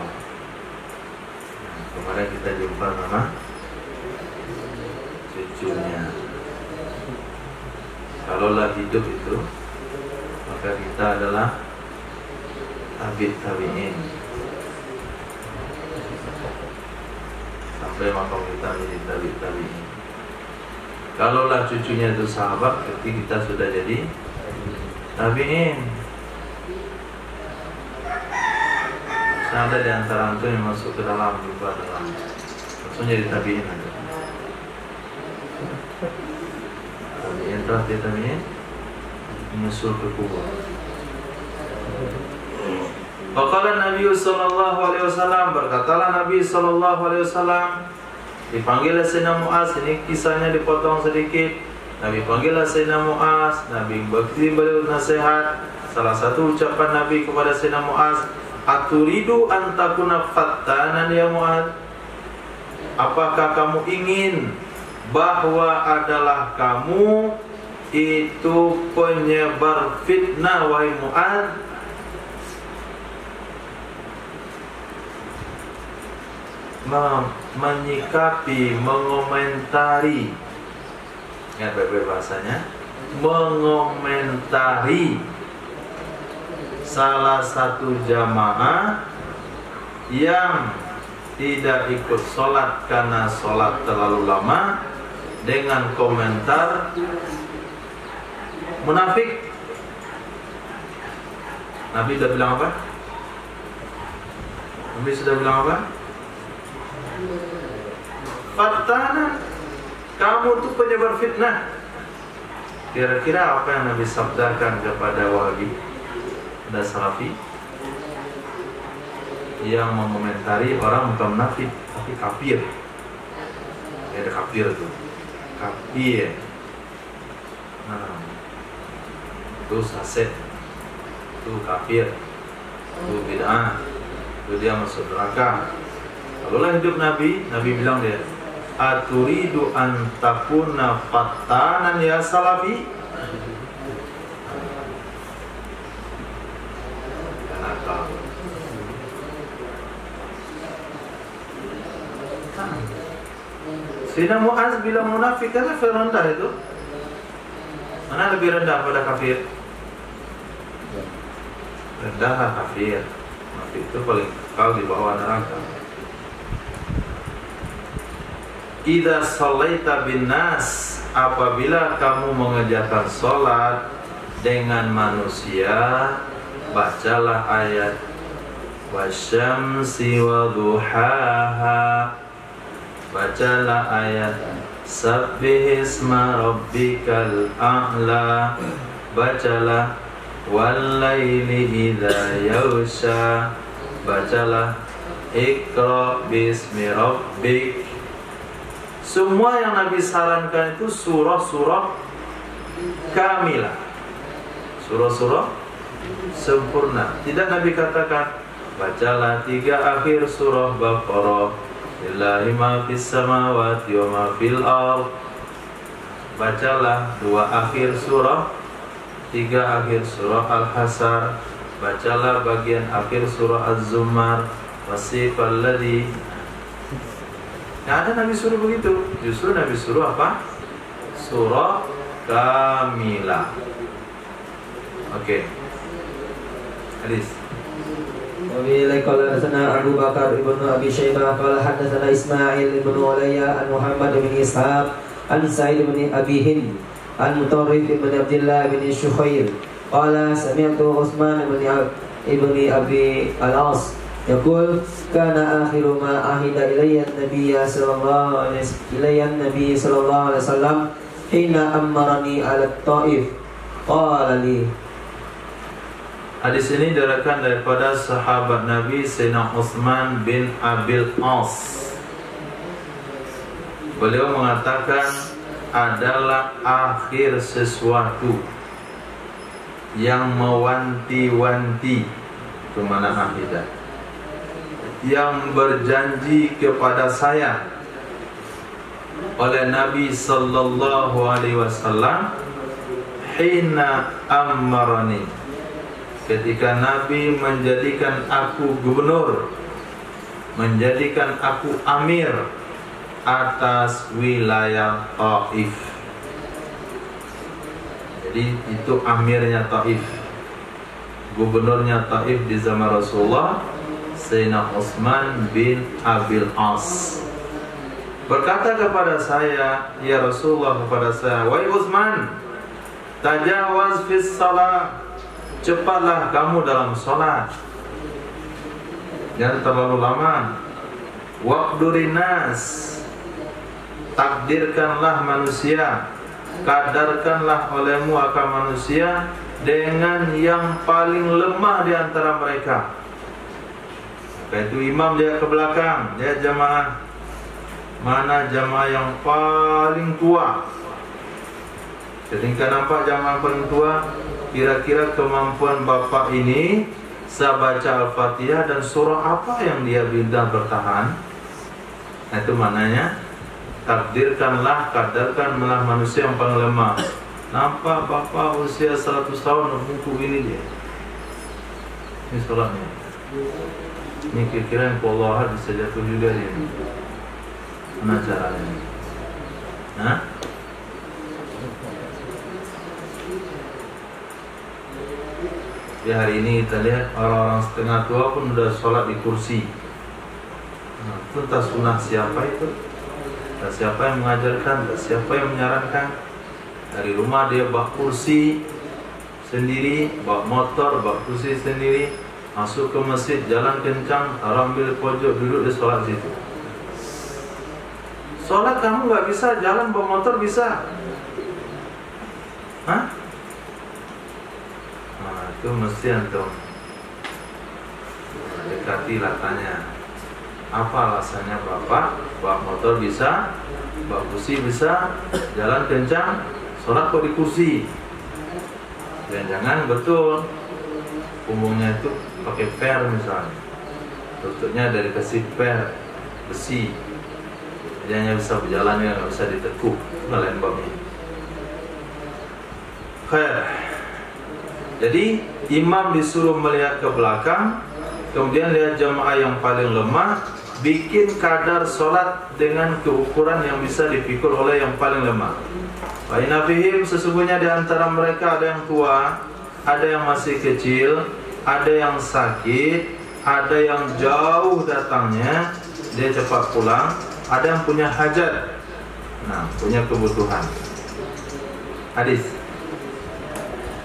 Kemarin kita jumpa sama cucunya. Kalaulah hidup itu, maka kita adalah tabi'in sampai makom kita menjadi tabi'in. Kalaulah cucunya itu sahabat, berarti kita sudah jadi tabi'in. Ada di antara antum yang masuk ke dalam, jumpa dalam, langsung jadi tabi'in aja. Tabi'in, tabi'in menyusul ke kubur. Faqala Nabi sallallahu alaihi wasallam, berkatalah Nabi sallallahu alaihi wasallam, dipanggillah Sayyidina Mu'az. Ini kisahnya dipotong sedikit. Nabi panggillah Sayyidina Mu'az, Nabi beliau nasihat. Salah satu ucapan Nabi kepada Sayyidina Mu'az, aturidu an takuna fattanan ya Mu'az? Apakah kamu ingin bahwa adalah kamu itu penyebar fitnah wahai Mu'az? Menyikapi, mengomentari, ingat baik-baik bahasanya, mengomentari salah satu jamaah yang tidak ikut sholat karena sholat terlalu lama dengan komentar munafik. Nabi sudah bilang apa? Nabi sudah bilang apa? Fattanan, kamu tuh penyebar fitnah. Kira-kira apa yang Nabi sabdakan kepada Wahabi dan Salafi yang mengomentari orang bukan munafik tapi kafir? Ya, ada kafir tuh, kafir. Nah, itu saset, itu kafir, itu bid'ah, itu dia masuk neraka. Lalulah hidup Nabi bilang dia, aturidu an takuna fattanan ya Salafi? Sayyidina Mu'az bilang munafik kan level rendah itu. Mana lebih rendah pada kafir? Rendah lah kafir. Munafik itu paling kekal di bawah neraka. Idza shallaita bin nas, apabila kamu mengerjakan salat dengan manusia, bacalah ayat wasyamsi wa duhaha, bacalah ayat sabbihisma rabbikal a'la, bacalah wallaili idza yaghsha, bacalah iqra bismi rabbik. Semua yang Nabi sarankan itu surah-surah kamilah, surah-surah sempurna. Tidak Nabi katakan bacalah 3 akhir surah Baqarah, lillahi ma fis samawati wa ma fil ardh. Bacalah 2 akhir surah, 3 akhir surah Al-Hasr. Bacalah bagian akhir surah Az-Zumar, wasifal ladzi. Nah, ada Nabi suruh begitu. Justru Nabi suruh apa? Surah kamilah. Oke. Hadis. Wabillahi qala hadatsana Abu Bakar ibnu Abi Syaibah qala hadatsana Ismail ibnu Ulayya an Muhammad bin Ishaq an Sa'id bin Abi Hind an Mutarrif bin Abdullah bin Shukhair qala sami'tu Utsman ibn Abi Al-As yaqul kana akhiru ma ahida ilayya an-nabiy sallallahu alaihi wasallam hina amarani ala at-Taif qala li. Hadis ini diriwayatkan daripada sahabat Nabi Sayyidina Utsman bin Abil As. Beliau mengatakan adalah akhir sesuatu yang mewanti-wanti, ke mana akidah, yang berjanji kepada saya oleh Nabi sallallahu alaihi wasallam hina amarani, ketika Nabi menjadikan aku gubernur, menjadikan aku amir atas wilayah Taif. Jadi itu amirnya Taif, gubernurnya Taif di zaman Rasulullah, Sayyidina Utsman bin Abil As. Berkata kepada saya, ya Rasulullah, kepada saya, wahai Utsman, tajawaz fis salat, cepatlah kamu dalam sholat, jangan terlalu lama. Waqdurin nas, takdirkanlah manusia, kadarkanlah olehmu akan manusia dengan yang paling lemah di antara mereka. Maka itu imam lihat ke belakang, lihat jamaah. Mana jamaah yang paling tua. Ketika nampak jamaah paling tua, kira-kira kemampuan bapak ini bisa baca Al-Fatihah dan surah apa yang dia bisa bertahan. Nah, itu maknanya takdirkanlah, kadarkanlah manusia yang paling lemah. Nampak bapak usia 100 tahun buku ini dia. Ini sholatnya. Ini kira-kira yang Allah bisa jatuh juga dia. Mana caranya? Hah? Di hari ini kita lihat orang-orang setengah tua pun sudah sholat di kursi. Nah, itu entah sunnah siapa itu, entah siapa yang mengajarkan, entah siapa yang menyarankan. Dari rumah dia bawa kursi sendiri, bawa motor, bawa kursi sendiri, masuk ke masjid, jalan kencang, taruh ambil pojok, duduk di sholat situ. Sholat kamu nggak bisa, jalan bawa motor bisa. Hah? Nah, itu mesti antum dekatilah, tanya apa alasannya bapak bawa motor bisa, bawa kursi bisa, jalan kencang, sholat kok di kursi. Jangan betul punggungnya itu pakai per misalnya, tutupnya dari besi per besi, dia hanya bisa berjalan, nggak bisa ditekuk, lain babnya. Khair. Jadi imam disuruh melihat ke belakang, kemudian lihat jamaah yang paling lemah, bikin kadar solat dengan keukuran yang bisa dipikul oleh yang paling lemah. Wa inna fihim, sesungguhnya di antara mereka ada yang tua, ada yang masih kecil, ada yang sakit, ada yang jauh datangnya, dia cepat pulang, ada yang punya hajat, nah punya kebutuhan. Hadis.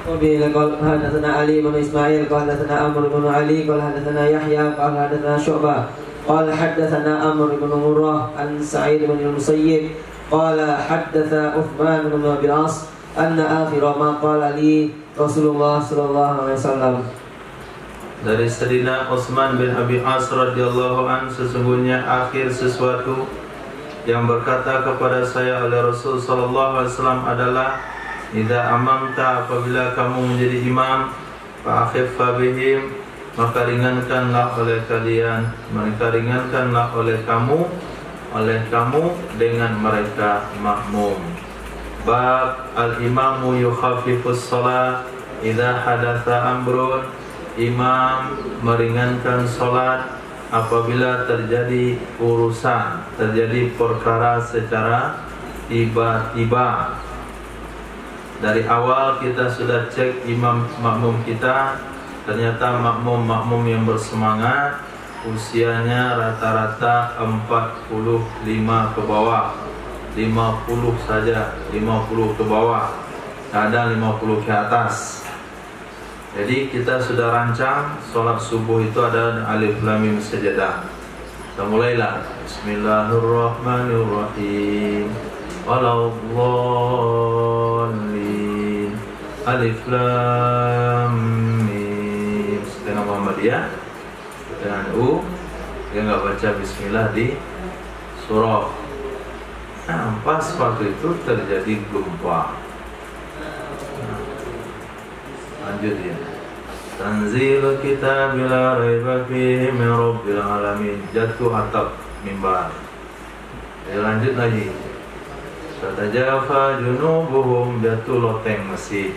وبه قال حدثنا علي بن اسماعيل قال حدثنا عمرو بن علي قال حدثنا يحيى قال حدثنا شعبة قال حدثنا عمرو بن مرة عن سعيد بن المسيب قال حدث عثمان بن أبي العاص أن آخر ما قال لي رسول الله صلى الله عليه وسلم. Dari Sayyidina Utsman bin Abi As radhiyallahu an, sesungguhnya akhir sesuatu yang berkata kepada saya oleh Rasul sallallahu alaihi wasallam adalah, idza amamta, apabila kamu menjadi imam, fa akhiffa bihim, maka ringankanlah oleh kalian, mereka ringankanlah oleh kamu dengan mereka makmum. Bab al-imamu yukhafifus shalah idza hadatsa amrun, imam meringankan salat apabila terjadi urusan, terjadi perkara secara tiba-tiba. Dari awal kita sudah cek imam makmum kita, ternyata makmum yang bersemangat, usianya rata-rata 45 ke bawah, 50 saja, 50 ke bawah, kadang 50 ke atas. Jadi kita sudah rancang sholat subuh itu ada alif lam mim sajadah. Kita mulailah. Bismillahirrahmanirrahim. Waladhdallin. Alif lam mim. Dengan Muhammadiyah, dengan U, dia nggak baca Bismillah di surah. Nah, pas waktu itu terjadi gempa. Lanjut ya. Tanzil kitab la raiba fihi min rabbil alamin. Jatuh atap mimbar. Lanjut lagi. Tatajafa junubuhum, jatuh loteng masjid.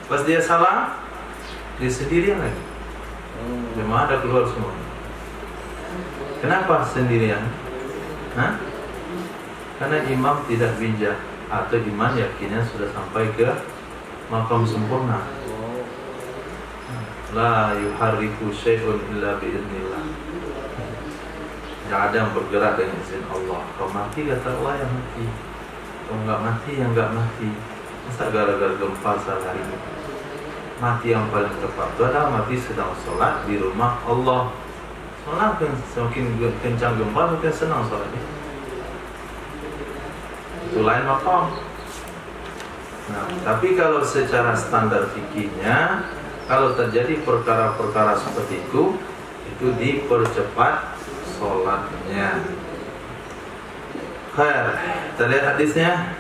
Pas dia salah, dia sendirian lagi. Jemaah ada keluar semua. Kenapa sendirian? Hah? Karena imam tidak bijak, atau iman yakinnya sudah sampai ke makam sempurna. La yuharriku syai'un illa bi'idnillah. Tidak ada yang bergerak dengan izin Allah. Kalau mati, kata Allah yang mati. Kalau nggak mati, yang nggak mati. Masa gara-gara gempa sehari ini? Mati yang paling tepat itu adalah mati sedang sholat di rumah Allah. Sholat semakin kencang gempa, mungkin senang sholatnya. Itu lain makam. Nah, tapi kalau secara standar fikihnya, kalau terjadi perkara-perkara seperti itu dipercepat sholatnya. Khair, kita lihat hadisnya.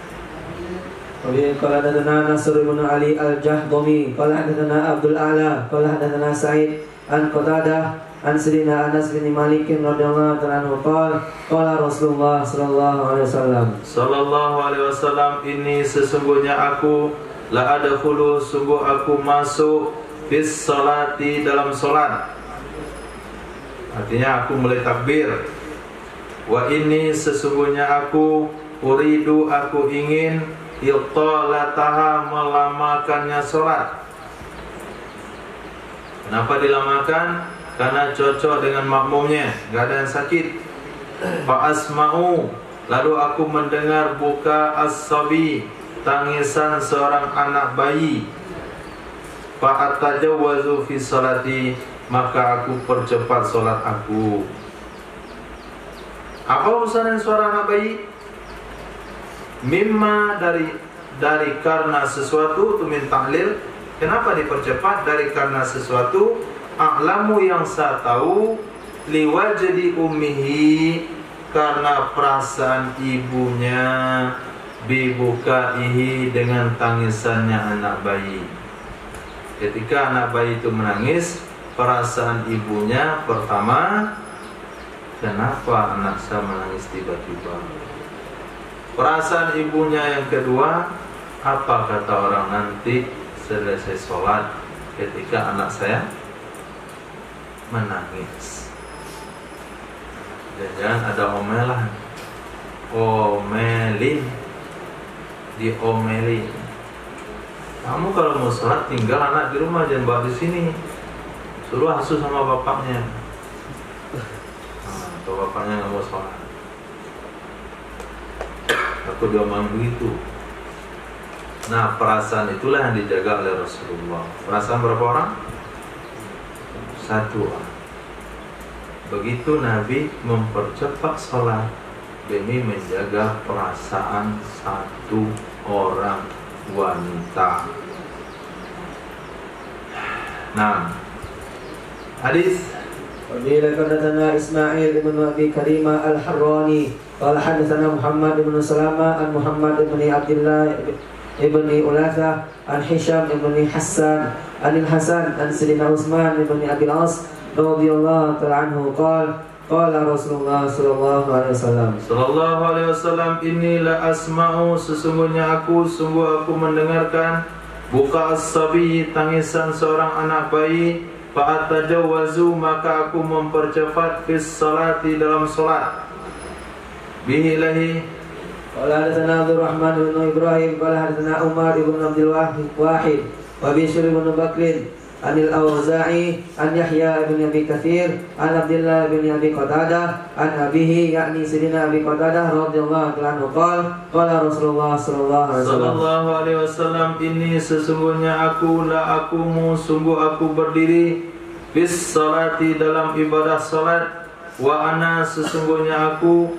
Qala hadatsana Nasr bin Ali al-Jahdami, qala hadatsana Abdul A'la, qala hadatsana Sa'id an Qatadah an Sayyidina Anas bin Malik radhiyallahu anhu qala Rasulullah sallallahu alaihi wasallam, ini sesungguhnya aku la adkhulu, sungguh aku masuk bis salati, dalam salat. Artinya aku mulai takbir. Wa ini sesungguhnya aku uridu, aku ingin iltalataha, melamakannya salat. Kenapa dilamakan? Karena cocok dengan makmumnya, enggak ada yang sakit. Fa asma'u, lalu aku mendengar buka as-sabi, tangisan seorang anak bayi. Fa atajawwazu fi salati, maka aku percepat salat aku. Apa urusannya suara anak bayi? Mimma, dari karena sesuatu, itu min tahlil. Kenapa dipercepat? Dari karena sesuatu, a'lamu, yang saya tahu, liwajdi ummihi, karena perasaan ibunya, bibukaihi, dengan tangisannya anak bayi. Ketika anak bayi itu menangis, perasaan ibunya pertama, kenapa anak saya menangis tiba-tiba? Perasaan ibunya yang kedua, apa kata orang nanti selesai sholat ketika anak saya menangis? Jangan ada omelin, diomelin. Kamu kalau mau sholat tinggal anak di rumah, jangan bawa di sini. Suruh asuh sama bapaknya. Atau bapaknya nggak mau sholat, aku diomong begitu. Nah, perasaan itulah yang dijaga oleh Rasulullah. Perasaan berapa orang? 1 orang. Begitu Nabi mempercepat sholat demi menjaga perasaan 1 orang wanita. Nah, hadis. Qala hadatsana Ismail bin Abi Karimah al-Harrani, qala hadatsana Muhammad bin Salama an Muhammad bin Abdullah ibn Ulatha an Hisham ibn Hassan an Hasan an Sayyidina Utsman ibn Abi al-As radhiyallahu ta'ala anhu qala Rasulullah sallallahu alaihi wasallam, inilah asma'u, sesungguhnya aku mendengarkan buka as-sabi, tangisan seorang anak bayi. Fa'atajawwazu, maka aku mempercepat fis salati, dalam salat. Bihi lahi. Qala hadatsana Abdul Rahman bin Ibrahim, qala hadatsana Umar bin Abdul Wahid wa Bishr bin Bakr anil Auza'i an Yahya bin Abi Katsir an Abdullah bin Abi Qatadah an abihi, yakni Sayyidina Abi Qatadah radhiyallahu anhu qala Rasulullah sallallahu alaihi wasallam, ini sesungguhnya aku sungguh aku berdiri bis salati, dalam ibadah salat. Wa ana, sesungguhnya aku,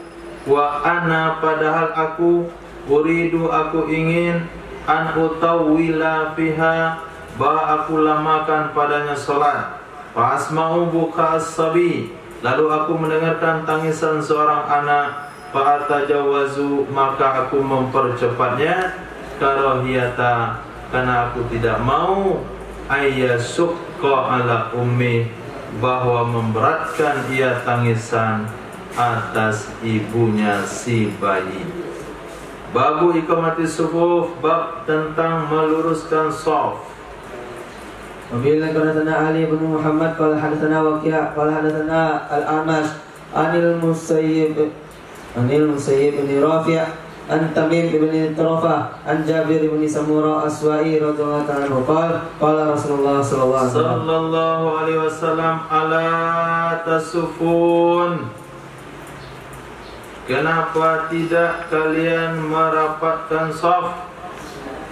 wa ana, padahal aku, uridu, aku ingin, an utawwila fiha, bahwa aku lamakan padanya salat. Fa asma'u buka as-sabi, lalu aku mendengarkan tangisan seorang anak. Fa atajawwazu, maka aku mempercepatnya. Karahiyata, karena aku tidak mau, ayyasukka ala ummi, bahwa memberatkan ia tangisan atas ibunya si bayi. Babu iqamati sufuf, bab tentang meluruskan shaf. Wabillahi hadatsana Ali bin Muhammad qala hadatsana Waqi' qala hadatsana Al-Amash anil Musayyib bin Rafi' an Tamim bin Tarafah an Jabir bin Samurah Aswa'i radhiyallahu ta'ala anhu qala Rasulullah sallallahu alaihi wasallam, ala tasufun, kenapa tidak kalian merapatkan shaf?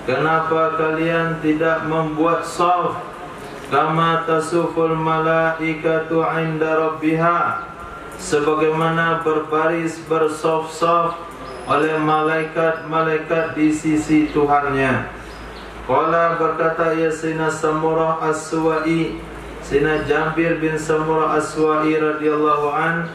Kenapa kalian tidak membuat shaf? Kama tasuful malaikatu 'inda rabbiha, sebagaimana berbaris bersaf-saf oleh malaikat-malaikat di sisi Tuhannya. Qala berkata ya Sina Samurah As-Suwa'i, Sina Jabir bin Samurah As-Suwa'i radhiyallahu an,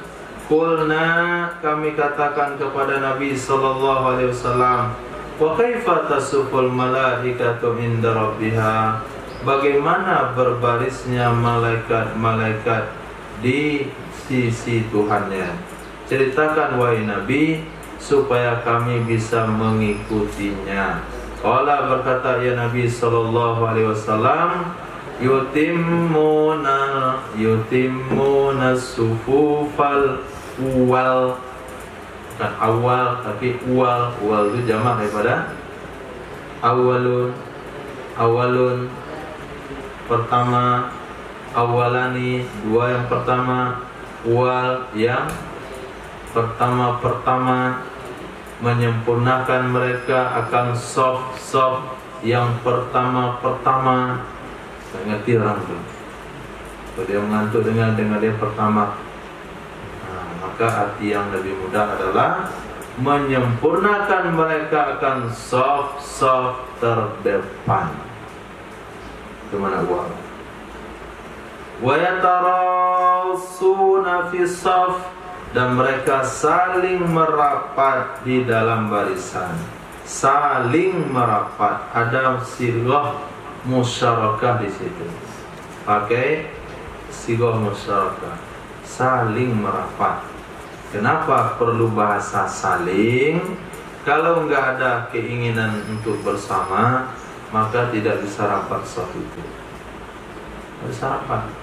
qulna, kami katakan kepada Nabi sallallahu alaihi wasallam, wa kaifa tasuful malaikatu inda rabbiha, bagaimana berbarisnya malaikat-malaikat di sisi Tuhannya. Ceritakan wahai Nabi supaya kami bisa mengikutinya. Qala berkata ya Nabi sallallahu alaihi wasallam, yutimmuna sufufal uwal, bukan awal tapi uwal. Uwal itu jamak daripada awalun pertama, awalani dua yang pertama, uwal yang pertama, menyempurnakan mereka akan soft yang pertama. Tak ngerti orang tu. Kalau dia mengantuk dengan dia pertama, maka arti yang lebih mudah adalah menyempurnakan mereka akan soft terdepan. Itu mana uang. Wa yatarassuna fi shaf, dan mereka saling merapat di dalam barisan. Saling merapat, ada sirah musyarakah di situ. Pakai sirah musyarakah, saling merapat. Kenapa perlu bahasa saling? Kalau enggak ada keinginan untuk bersama, maka tidak bisa rapat satu itu. Bisa rapat.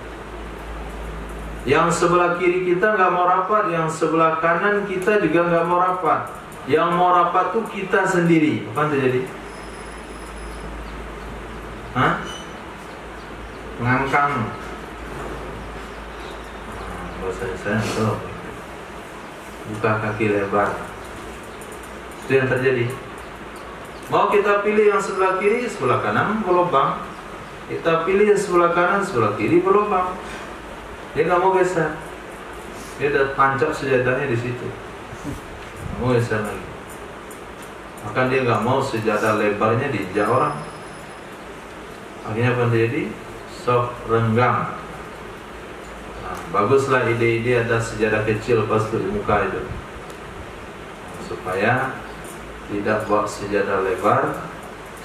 Yang sebelah kiri kita nggak mau rapat, yang sebelah kanan kita juga nggak mau rapat. Yang mau rapat tuh kita sendiri. Apa yang terjadi? Ngangkang. Bahasa saya itu buka kaki lebar. Itu yang terjadi. Mau kita pilih yang sebelah kiri, sebelah kanan berlubang. Kita pilih yang sebelah kanan, sebelah kiri berlubang. Dia nggak mau geser. Dia udah tancap sejadahnya di situ. Nggak mau geser lagi. Maka dia nggak mau sejadah lebarnya diinjak orang. Akhirnya apa yang terjadi? Sok renggang. Baguslah ide-ide ada sejadah kecil pas di muka itu, supaya tidak bawa sejadah lebar,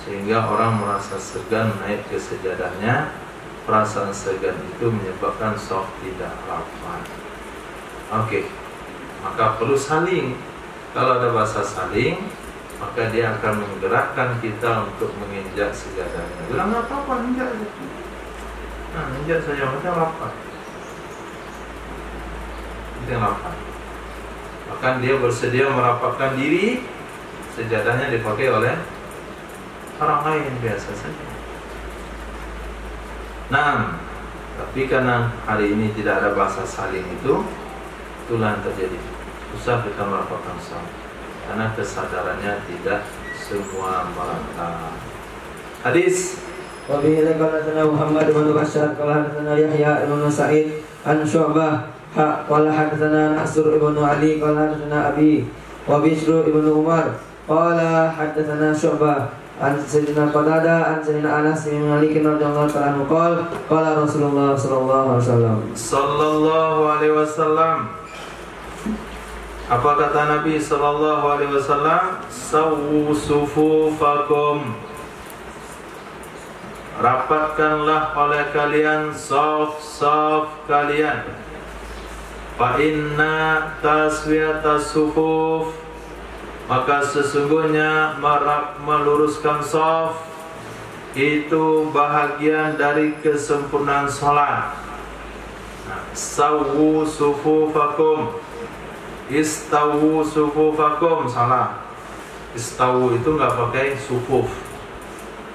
sehingga orang merasa segan naik ke sejadahnya. Perasaan segan itu menyebabkan sok tidak rapat. Oke, maka perlu saling. Kalau ada bahasa saling, maka dia akan menggerakkan kita untuk menginjak sejadahnya. Bilang nggak apa-apa, injak aja. Injak saja, macam rapat. Itu yang rapat. Bahkan dia bersedia merapatkan diri, sejadahnya dipakai oleh orang lain biasa saja. Nah, tapi karena hari ini tidak ada bahasa saling itulah yang terjadi. Susah kita merapatkan saling, karena kesadarannya tidak semua merata. Hadis. Wa bihi qala Muhammad bin Bashar qala hadatsana Yahya bin Sa'id an Syu'bah qala hadatsana Nasr bin Ali qala hadatsana Abi wa Bishr bin Umar qala hadatsana Syu'bah an Sayyidina Qatadah an Sayyidina Anas bin Malik radhiyallahu ta'ala anhu qala Rasulullah sallallahu alaihi wasallam. Apa kata Nabi sallallahu alaihi wasallam? Sawwu sufufakum, rapatkanlah oleh kalian saf kalian. Fa inna taswiyatas sufuf, maka sesungguhnya meluruskan shaf itu bahagian dari kesempurnaan salat. Sawwu sufufakum, istawu sufufakum, salah. Istawu itu nggak pakai sufuf.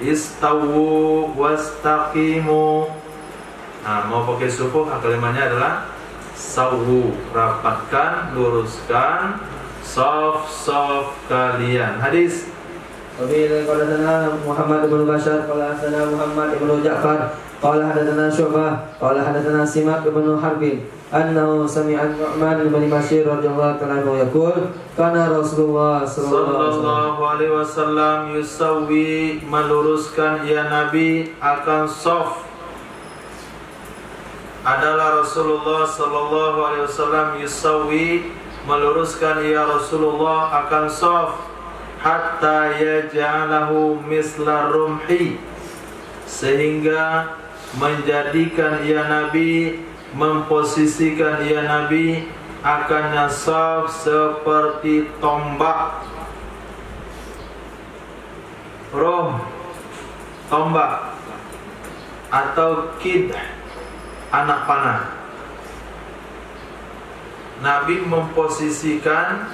Istawu wastaqimu. Mau pakai sufuf, kalimatnya adalah sawwu, rapatkan, luruskan saf kalian. Hadis. Wabil qala sana Muhammad bin Bashar qala sana Muhammad bin Ja'far قال حدثنا شعبة قال حدثنا سماك بن حرب أنه سمع النعمان بن بشير رضي الله تعالى عنه يقول كان رسول الله sallallahu alaihi wasallam yusawi, meluruskan ya Nabi akan shaf. Adalah Rasulullah sallallahu alaihi wasallam yusawi, meluruskan ya Rasulullah akan shaf, hatta yaj'alahu misla rumhi, sehingga menjadikan ya Nabi, memposisikan ya Nabi akan shaf seperti tombak. Tombak atau kid, anak panah. Nabi memposisikan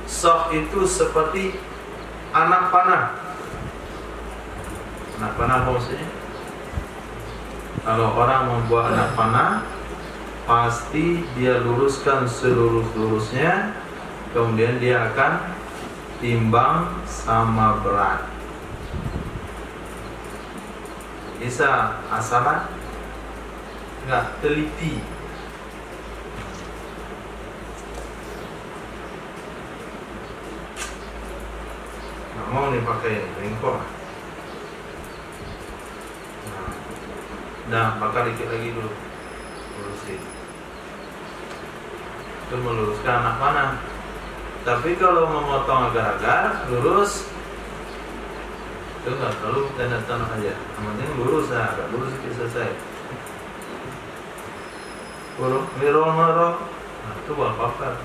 shaf itu seperti anak panah. Anak panah apa maksudnya? Kalau orang membuat anak panah, pasti dia luruskan selurus-lurusnya, kemudian dia akan timbang sama berat. Bisa asalan? Enggak, teliti. Nggak mau nih pakai lengkok. Nah, bakar dikit lagi dulu, lurusin. Itu meluruskan anak panah. Tapi kalau memotong agar-agar, lurus, itu nggak perlu tanda-tanda aja. Yang penting lurus, agak lurus itu selesai. Mirol, nah itu bakar.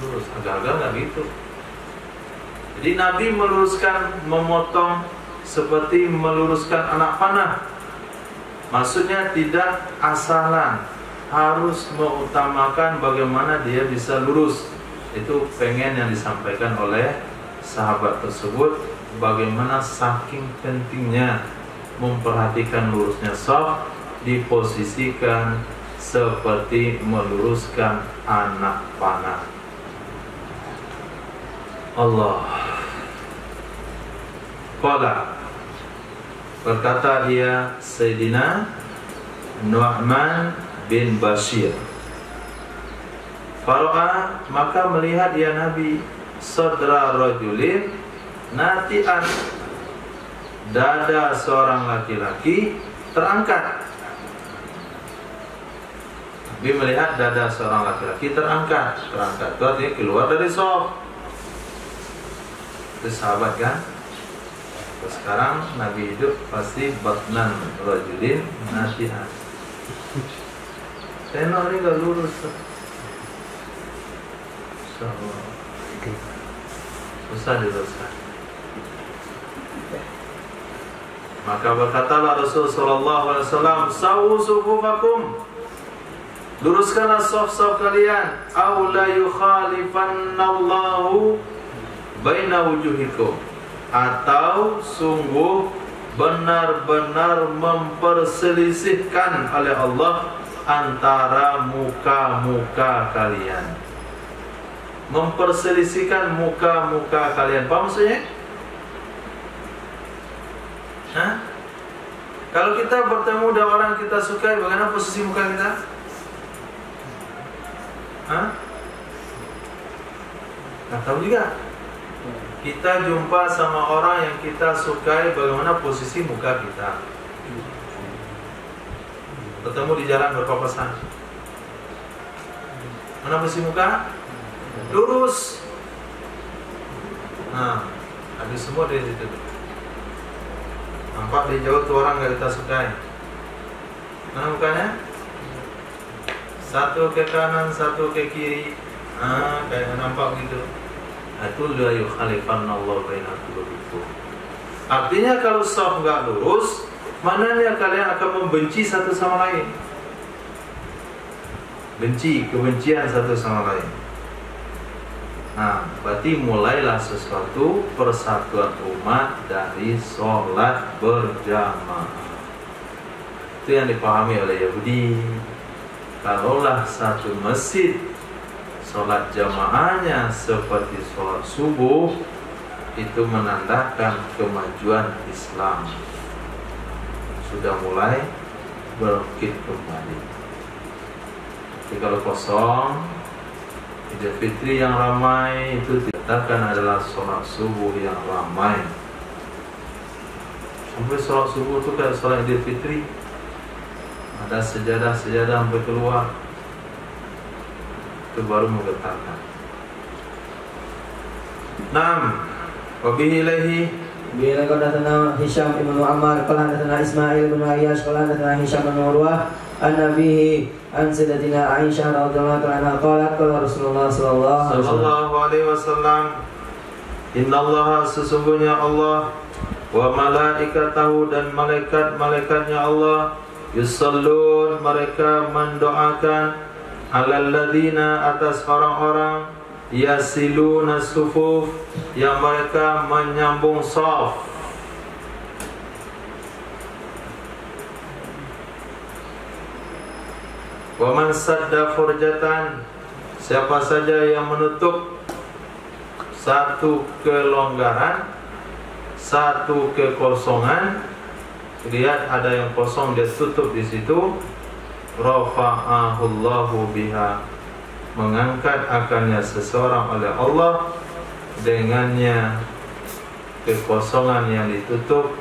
Lurus, agar-agar nggak gitu. Jadi Nabi meluruskan, memotong seperti meluruskan anak panah. Maksudnya tidak asalan, harus mengutamakan bagaimana dia bisa lurus. Itu pengen yang disampaikan oleh sahabat tersebut, bagaimana saking pentingnya memperhatikan lurusnya shaf, diposisikan seperti meluruskan anak panah. Allah. Qala, berkata dia Sayyidina Nu'man bin Bashir, Faro'a, maka melihat ya Nabi, sadra rajulin nati'an, dada seorang laki-laki terangkat. Nabi melihat dada seorang laki-laki terangkat. Terangkat itu artinya keluar dari shaf. Itu sahabat kan? Sekarang Nabi hidup pasti batnan rajulin nati'an. Tenor ini gak lurus. Susah diluruskan. Maka berkatalah Rasul sallallahu alaihi wasallam, sawu sufufakum, luruskanlah shaf-shaf kalian, aw la yukhalifannallahu baina wujuhikum, atau sungguh benar-benar memperselisihkan oleh Allah antara muka-muka kalian. Memperselisihkan muka-muka kalian. Apa maksudnya? Kalau kita bertemu dengan orang kita sukai, bagaimana posisi muka kita? Nggak tahu juga. Kita jumpa sama orang yang kita sukai, bagaimana posisi muka kita? Bertemu di jalan berpapasan, mana posisi muka? Lurus. Nah, habis semua dari situ. Nampak di jauh tuh orang gak kita sukai. Mana mukanya? Satu ke kanan, satu ke kiri. Kayak nampak gitu. Itu la yukhalifanallahu baina qulubikum. Artinya kalau shaf gak lurus, mananya kalian akan membenci satu sama lain. Benci, kebencian satu sama lain. Nah, berarti mulailah sesuatu persatuan umat dari sholat berjamaah. Itu yang dipahami oleh Yahudi. Kalaulah satu masjid sholat jamaahnya seperti sholat subuh, itu menandakan kemajuan Islam. sudah mulai bangkit kembali. Jadi kalau kosong, Idul Fitri yang ramai itu dikatakan adalah sholat subuh yang ramai. Sampai sholat subuh itu kayak sholat Idul Fitri, ada sejadah-sejadah sampai keluar, itu baru menggetarkan. 6. Wabihi ilaihi Bila qala Hisham ibn Ammar qala hadatsana Ismail ibn Ayyash qala hadatsana Hisham ibn Urwah an nabihi an sayyidatina Aisyah radhiyallahu anha qalat qala Rasulullah sallallahu alaihi wasallam, innallaha, sesungguhnya Allah, wa malaikatahu, dan malaikat-malaikatnya Allah, yusallun, mereka mendoakan, alal ladina, atas orang-orang, yasiluna sufuf, yang mereka menyambung shaf. Wa man sadda furjatan, siapa saja yang menutup satu kelonggaran, satu kekosongan, lihat ada yang kosong dia tutup di situ, rafa'ahullahu biha, mengangkat akannya seseorang oleh Allah dengannya kekosongan yang ditutup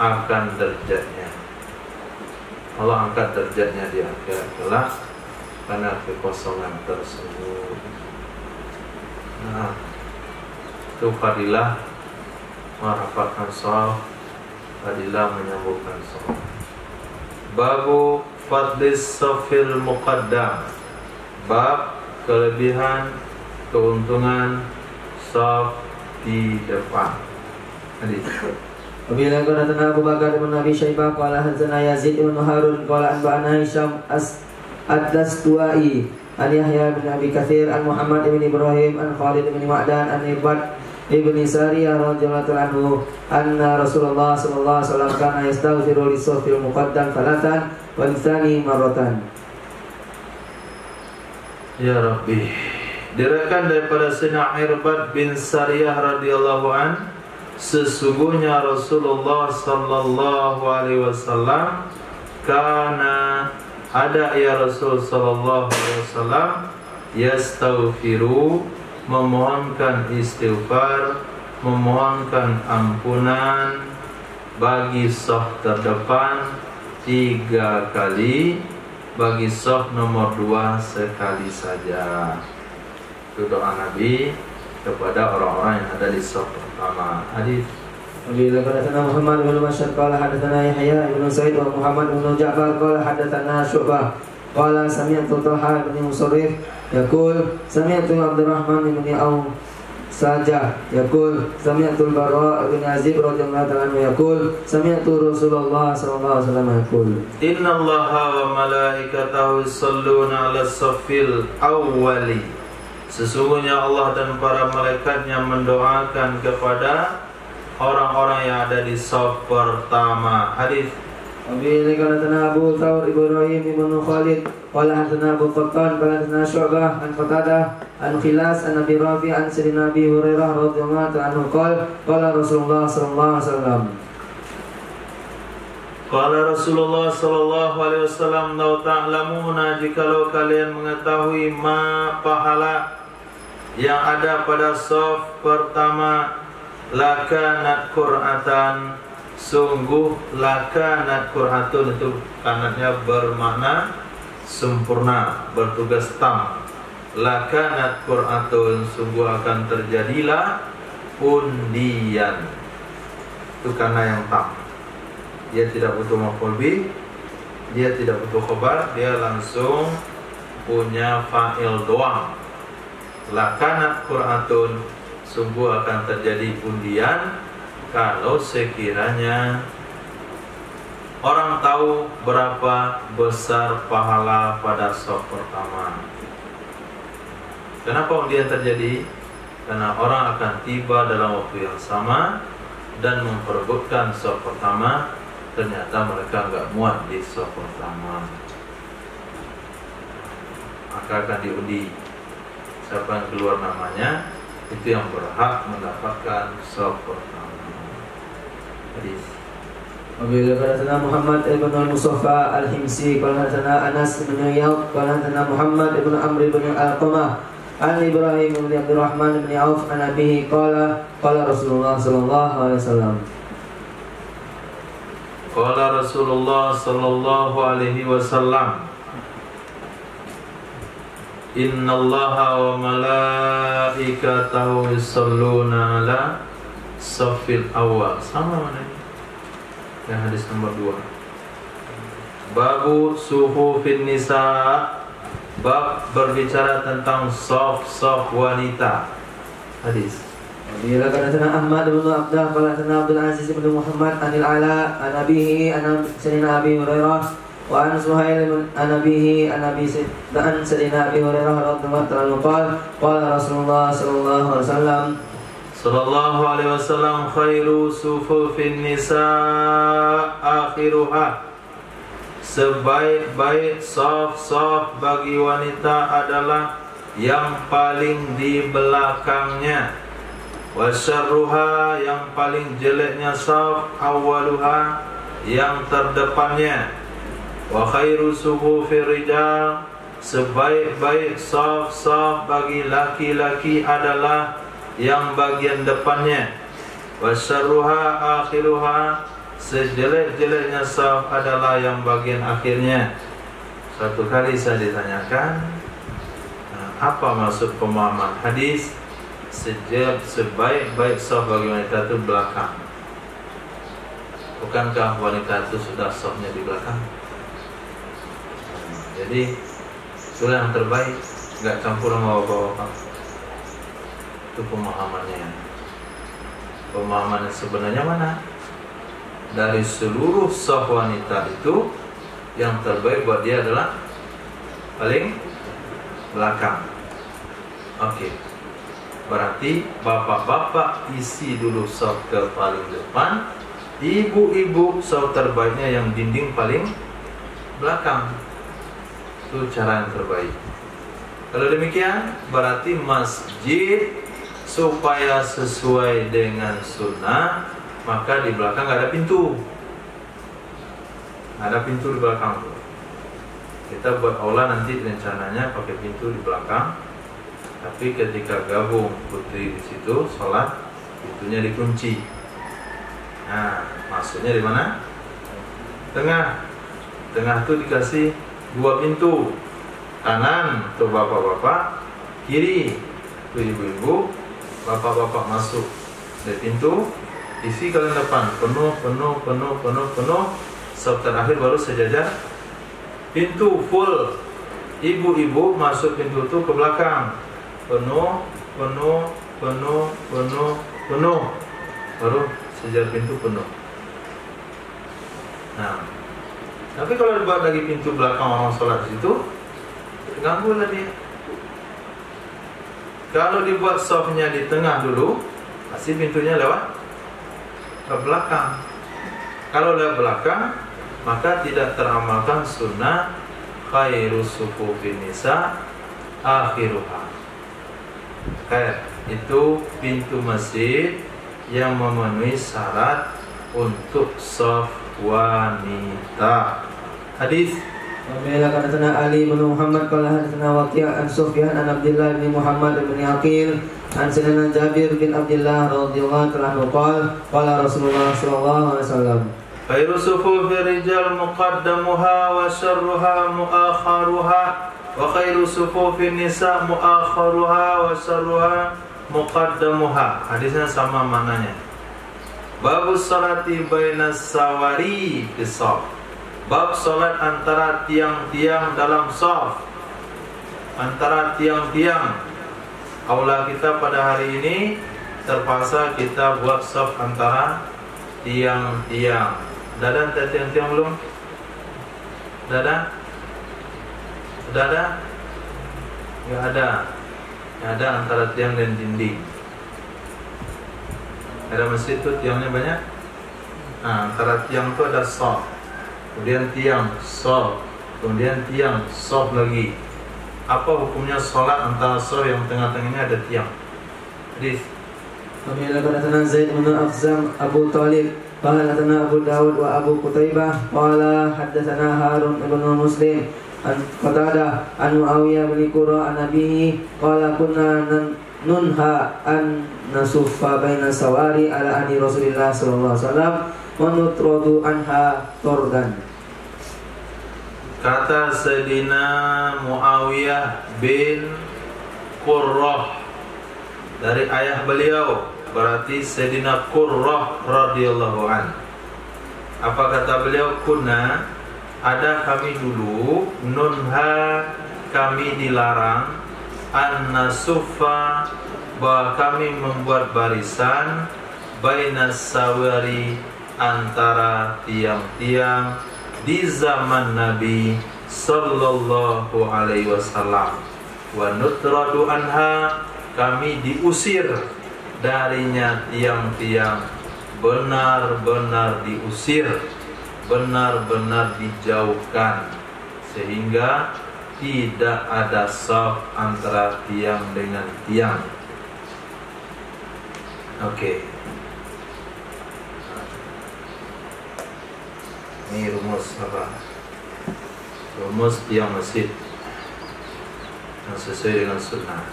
akan derajatnya. Allah angkat derajatnya di akhirat kelak karena kekosongan tersebut. Nah, itu fadilah merapatkan shaf, fadilah menyambungkan shaf. Babu fadlis shafil muqaddam, bab kelebihan keuntungan shaf di depan. Hadis. Bila qala Abu Bakar bin Abi Syaibah qala hadatsana Yazid bin Harun qala anba'ana Hisham ad-Dastuai an Yahya bin Abi Katsir an Muhammad bin Ibrahim an Khalid bin Ma'dan an Ibad ibn Sariyah radhiyallahu anhu anna Rasulullah sallallahu alaihi wasallam kana yastaghfiru lis-shafil muqaddam thalathan wa tsani marratan. Ya Rabbi, diriwayatkan daripada Sayyidina Irbad bin Sariyah radhiyallahu an, sesungguhnya Rasulullah sallallahu alaihi wasallam kana, ada ya Rasul sallallahu alaihi wasallam, yastaghfiru, memohonkan istighfar, memohonkan ampunan bagi shaf terdepan 3 kali, bagi shaf nomor 2 sekali saja. Itu doa Nabi kepada orang-orang yang ada di shaf pertama. Hadis. Bila hadatsana Muhammad bin Bashar qala hadatsana Yahya bin Sa'id wa Muhammad bin Ja'far qala hadatsana Syu'bah qala sami'tu Talha bin Musarrif yaqul sami'tu Abdurrahman bin Auf Sajah yaqul sami'tu Al-Bara bin Azib radhiyallahu anhu yaqul sami'tu Rasulullah sallallahu alaihi wasallam yaqul innallaha wa malaikatahu yusholluna 'alas saffil awwali, sesungguhnya Allah dan para malaikatnya mendoakan kepada orang-orang yang ada di shaf pertama. Hadis. Bila qala Abu Thawr Ibrahim ibn Khalid qala hadatsana Abu Qattan qala hadatsana Syu'bah an Qatadah an Khilas an Abi Rafi' an Sayyidina Abi Hurairah radhiyallahu anhu qala Rasulullah sallallahu alaihi wasallam, qala Rasulullah sallallahu alaihi wasallam, lau ta'lamuna, jikalau kalian mengetahui, ma pahala yang ada pada shaf pertama, lakanat qur'atan, sungguh lakanat qur'atun, itu kanatnya bermakna sempurna, bertugas tam. Lakanat qur'atun, sungguh akan terjadilah undian. Itu karena yang tam, dia tidak butuh maf'ul bih, dia tidak butuh khabar, dia langsung punya fa'il doang. Lakanat qur'atun, sungguh akan terjadi undian kalau sekiranya orang tahu berapa besar pahala pada shaf pertama. Kenapa undian terjadi? Karena orang akan tiba dalam waktu yang sama dan memperebutkan shaf pertama. Ternyata mereka nggak muat di shaf pertama, maka akan diundi. Siapa yang keluar namanya, itu yang berhak mendapatkan shaf pertama. Hadis. Wabil hadatsana Muhammad ibn al-Musafa al-Himsi qala hadatsana Anas bin Iyad qala hadatsana Muhammad ibn Amr ibn Al-Qamah an Ibrahim bin Abdurrahman bin Auf an abihi qala Rasulullah sallallahu alaihi wasallam. Qala Rasulullah sallallahu alaihi wasallam, Innallaha wa malaikatahu yusholluna ala saffil awal. Sama mana ini? Yang hadis nomor 2. Babu suhufin nisa, bab berbicara tentang saf-saf wanita. Hadis. Bila kata Ahmad bin Abdah qala sana Abdul Aziz bin Muhammad anil Ala an abihi an Sayyidina Abi Hurairah wa an Suhail an abihi an Sayyidina Abi Hurairah radhiyallahu anhu qala Rasulullah sallallahu alaihi wasallam Sallallahu alaihi wasallam, khairu sufufin nisa akhiruha. Sebaik-baik saf-saf bagi wanita adalah yang paling di belakangnya. Wa syarruha, yang paling jeleknya saf awwaluha, yang terdepannya. Wa khairu sufufir rijal, sebaik-baik saf-saf bagi laki-laki adalah yang bagian depannya. Wasyarruha akhiruha, sejelek-jeleknya saf adalah yang bagian akhirnya. Satu kali saya ditanyakan, apa maksud pemahaman hadis sebaik-baik saf bagi wanita itu belakang? Bukankah wanita itu sudah safnya di belakang? Jadi itulah yang terbaik, nggak campur sama bapak-bapak. Itu pemahamannya. Pemahaman sebenarnya mana? Dari seluruh saf wanita itu, yang terbaik buat dia adalah paling belakang. Oke. Berarti bapak-bapak isi dulu saf ke paling depan, ibu-ibu saf terbaiknya yang dinding paling belakang. Itu cara yang terbaik. Kalau demikian, berarti masjid supaya sesuai dengan sunnah, maka di belakang nggak ada pintu. Ada pintu di belakang. Kita buat aula nanti rencananya pakai pintu di belakang. Tapi ketika gabung putri di situ sholat, pintunya dikunci. Nah, masuknya di mana? Tengah. Tengah tuh dikasih 2 pintu. Kanan tuh bapak-bapak, kiri tuh ibu-ibu. Bapak-bapak masuk dari pintu, isi kalian depan penuh. Saf terakhir baru sejajar pintu full. Ibu-ibu masuk pintu itu ke belakang, penuh, baru sejajar pintu penuh. Nah, tapi kalau dibuat lagi pintu belakang orang sholat di situ, terganggu lah dia. Kalau dibuat safnya di tengah dulu, pasti pintunya lewat ke belakang. Kalau lewat belakang, maka tidak teramalkan sunnah khairu sufufin nisa akhiruha. Itu pintu masjid yang memenuhi syarat untuk saf wanita. Hadis. Bila kata Ali bin Muhammad qala hadatsana Waqi' an Sufyan an Abdullah bin Muhammad bin Aqil an Sayyidina Jabir bin Abdullah radhiyallahu anhu qala Rasulullah sallallahu alaihi wasallam, khairu sufufir rijal muqaddamuha wa syarruha muakharuha wa khairu sufufin nisa muakharuha wa syarruha muqaddamuha. Hadisnya sama maknanya. Babus salati bainas sawari bisaf. Bab salat antara tiang-tiang dalam saf. Antara tiang-tiang. Aula kita pada hari ini terpaksa kita buat saf antara tiang-tiang. Sudah ada tiang-tiang belum? Sudah ada? Sudah ada? Enggak ada. Yang ada antara tiang dan dinding. Ada masjid itu tiangnya banyak. Nah, antara tiang itu ada saf. Kemudian tiang saf, kemudian tiang saf lagi. Apa hukumnya sholat antara saf yang tengah-tengahnya ada tiang? Hadis. Kami lakukan Zaid bin Akhzam Abu Talib qala hadatsana Abu Dawud wa Abu Qutaibah qala hadatsana Harun ibn Muslim an Qatadah an Muawiyah bin Qurra an Nabihi qala kunna nunha an nasuffa baina sawari ala ani Rasulillah sallallahu alaihi wasallam wa nutradu anha tordan. Kata Sayyidina Muawiyah bin Qurrah dari ayah beliau, berarti Sayyidina Qurrah radhiyallahu an. Apa kata beliau? Kunna, ada kami dulu, nunha, kami dilarang, an nasuffa, bahwa kami membuat barisan, bainas sawari, antara tiang-tiang di zaman Nabi sallallahu alaihi wasallam. Wa nutradu anha, kami diusir darinya tiang-tiang, benar-benar diusir, benar-benar dijauhkan, sehingga tidak ada shaf antara tiang dengan tiang. Oke. Ini rumus apa? Rumus tiang masjid yang sesuai dengan sunnah.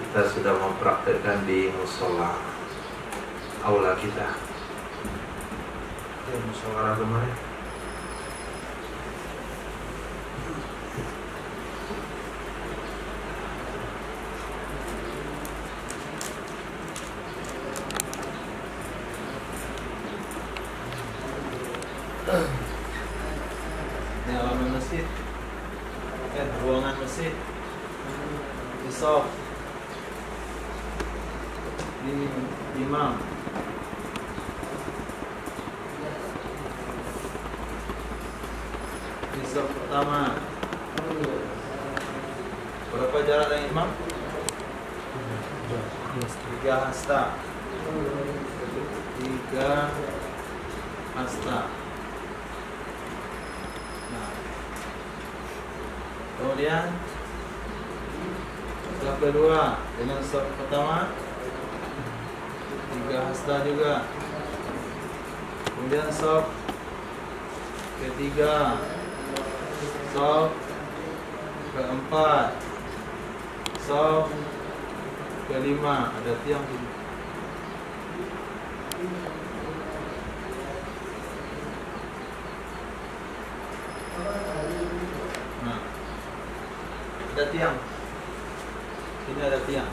Kita sudah mempraktekkan di musola aula kita. Musola kemarin. Ini halaman masjid, ruangan masjid, besok ini imam, besok pertama. Berapa jarak dengan imam? 3 hasta. 3 hasta. Kemudian shaf kedua dengan shaf pertama 3 hasta juga. Kemudian shaf ketiga, shaf keempat, shaf kelima, ada tiang ini. Ada tiang. Ini ada tiang.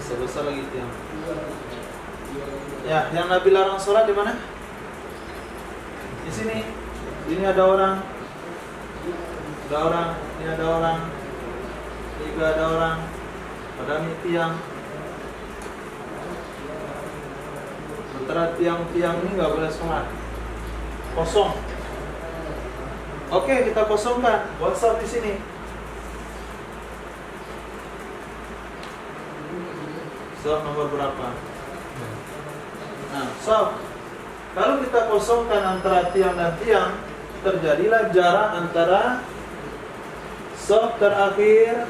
Besar-besar lagi tiang. Ya, yang Nabi larang sholat di mana? Di sini. Ini ada orang. Ada orang. Ini ada orang. Ini juga ada orang. Ada ini tiang. Antara tiang-tiang ini nggak boleh sholat. Kosong. Oke, kita kosongkan. WhatsApp di sini. Shaf nomor berapa? Nah, shaf. Kalau kita kosongkan antara tiang dan tiang, terjadilah jarak antara shaf terakhir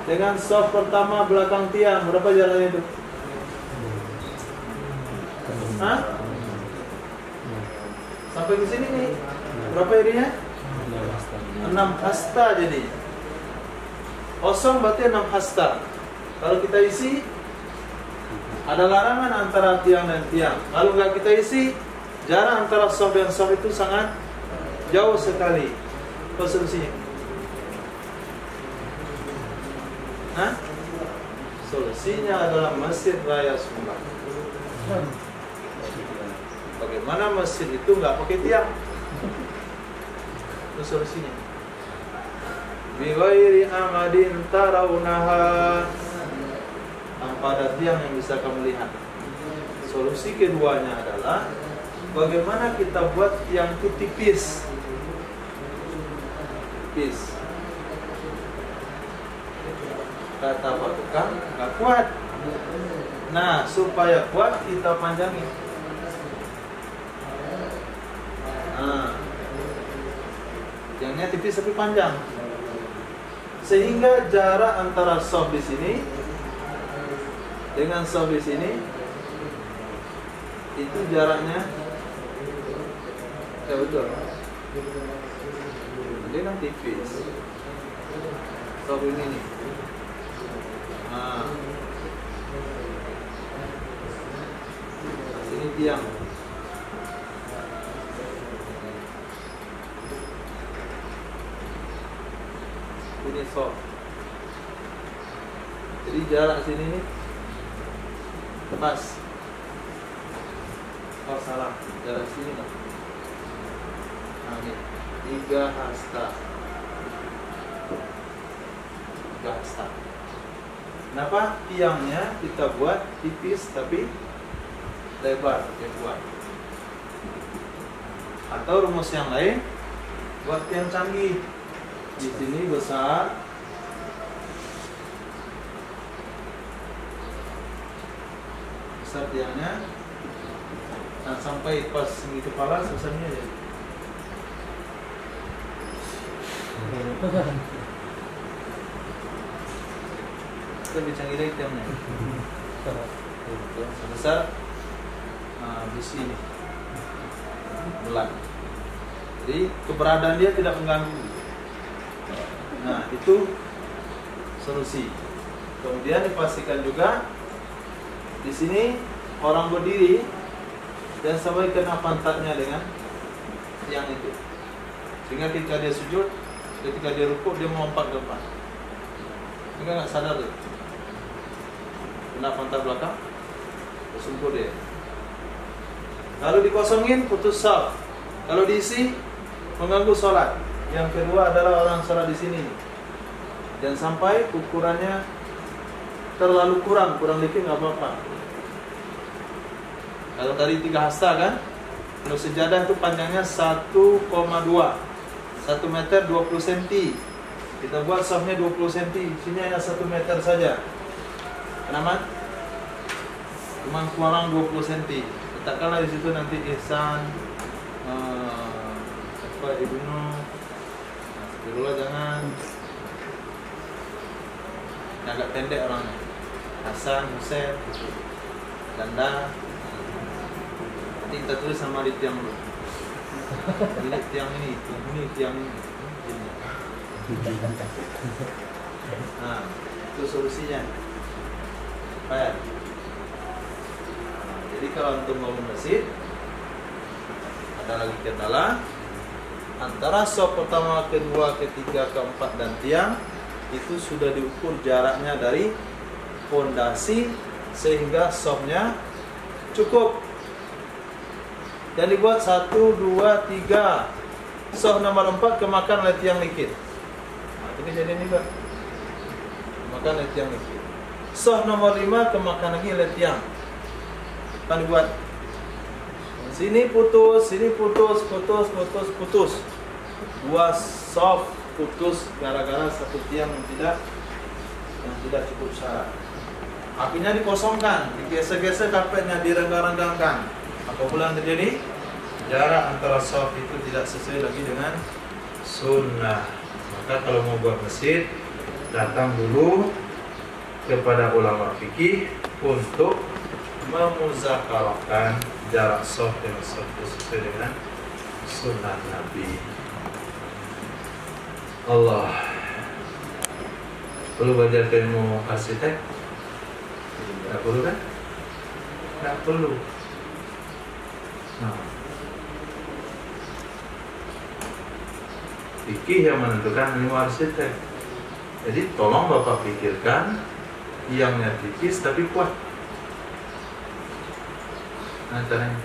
dengan shaf pertama belakang tiang. Berapa jaraknya itu? Hah? Sampai di sini nih. Berapa ininya? 6 hasta jadi. Kosong berarti 6 hasta. Kalau kita isi, ada larangan antara tiang dan tiang. Kalau nggak kita isi, jarak antara shaf dan shaf itu sangat jauh sekali. Apa solusinya? Hah? Solusinya adalah masjid raya Sumbar. Bagaimana masjid itu nggak pakai tiang? Itu solusinya. Biwairi amadin tarawunaha, tanpa ada tiang yang bisa kamu lihat. Solusi keduanya adalah bagaimana kita buat tiang itu tipis. Tipis. Kata Pak Tukang, nggak kuat. Nah, supaya kuat kita panjangin. Nah, tiangnya tipis tapi panjang, sehingga jarak antara shaf di sini dengan soft di sini itu jaraknya ya betul. Dia kan tipis. Soft ini nih. Nah, sini tiang. Ini soft. Jadi jarak sini nih pas. Oh salah, jarak sini lah. Nah ini 3 hasta. 3 hasta. Kenapa tiangnya kita buat tipis tapi lebar kita buat? Atau rumus yang lain, buat tiang canggih. Di sini besar, besar tiangnya. Nah sampai pas di kepala susahnya ya. Kita lebih canggih lagi tiangnya. Sebesar besi ini, bulat. Jadi keberadaan dia tidak mengganggu. Nah itu solusi. Kemudian dipastikan juga di sini orang berdiri dan sampai kena pantatnya dengan tiang itu, sehingga ketika dia sujud, ketika dia rukuk dia melompat ke depan, sehingga nggak sadar tuh kena pantat belakang, tersungkur dia. Lalu dikosongin putus saf. Kalau diisi mengganggu sholat. Yang kedua adalah orang sholat di sini dan sampai ukurannya terlalu kurang dikit nggak apa-apa. Kalau tadi 3 hasta kan, kalau sejadah itu panjangnya 1,2, 1 meter 20 cm. Kita buat safnya 20 cm, sini hanya 1 meter saja. Kenapa? Cuma kurang 20 cm. Letakkanlah di situ nanti Ihsan, Ibnu, Astagfirullah jangan. Agak pendek orangnya. Hasan, Husain, Danda. Nanti kita tulis sama di tiang dulu. Ini tiang ini, tiang ini. Nah, itu solusinya. Baik. Jadi kalau untuk bangun masjid, ada lagi kendala antara sop pertama, kedua, ketiga, keempat dan tiang itu sudah diukur jaraknya dari fondasi sehingga sopnya cukup. Dan dibuat 1, 2, 3. Soh nomor 4 kemakan oleh tiang likit. Nah, ini jadi ini Pak. Kemakan oleh tiang likit. Soh nomor 5 kemakan lagi oleh tiang. Akan dibuat sini putus, sini putus. 2 soft putus gara-gara satu tiang yang tidak cukup syarat. Apinya dikosongkan, digeser-geser karpetnya, direnggang-renggangkan. Apabila terjadi jarak antara soft itu tidak sesuai lagi dengan sunnah, maka kalau mau buat masjid datang dulu kepada ulama fikih untuk memuzakarahkan jarak soft dengan soft itu sesuai dengan sunnah Nabi. Allah. Perlu belajar ilmu arsitek? Tidak perlu kan? Tidak perlu. Nah, fikih yang menentukan ilmu arsitek. Jadi tolong Bapak pikirkan tiangnya tipis tapi kuat. Nah caranya,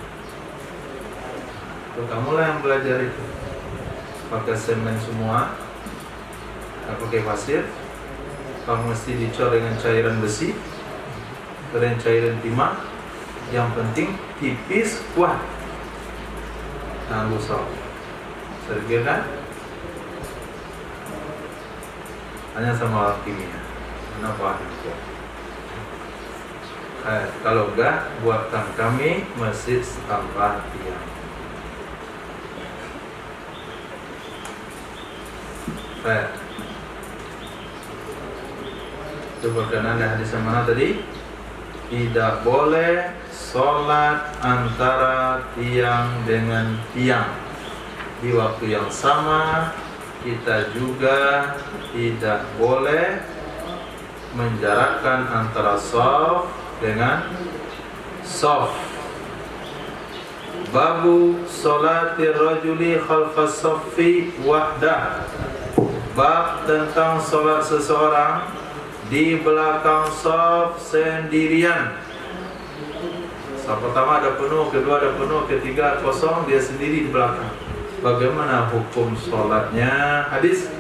tuh kamulah yang belajar itu. Pakai semen semua, tak pakai pasir. Kamu mesti dicor dengan cairan besi, dengan cairan timah. Yang penting tipis, kuat. Jangan gosok. Sergir kan? Hanya sama kimia. Kenapa itu? Kalau enggak, buatkan kami masjid tanpa tiang. Coba kan ada hadis yang mana tadi? tidak boleh sholat antara tiang dengan tiang di waktu yang sama. Kita juga tidak boleh menjarakkan antara shaf dengan shaf. Babu sholatir rajuli khalfas shaffi wahdah. Bab tentang sholat seseorang di belakang shaf sendirian. Shaf pertama ada penuh, kedua ada penuh, ketiga kosong, dia sendiri di belakang. Bagaimana hukum sholatnya? Hadis.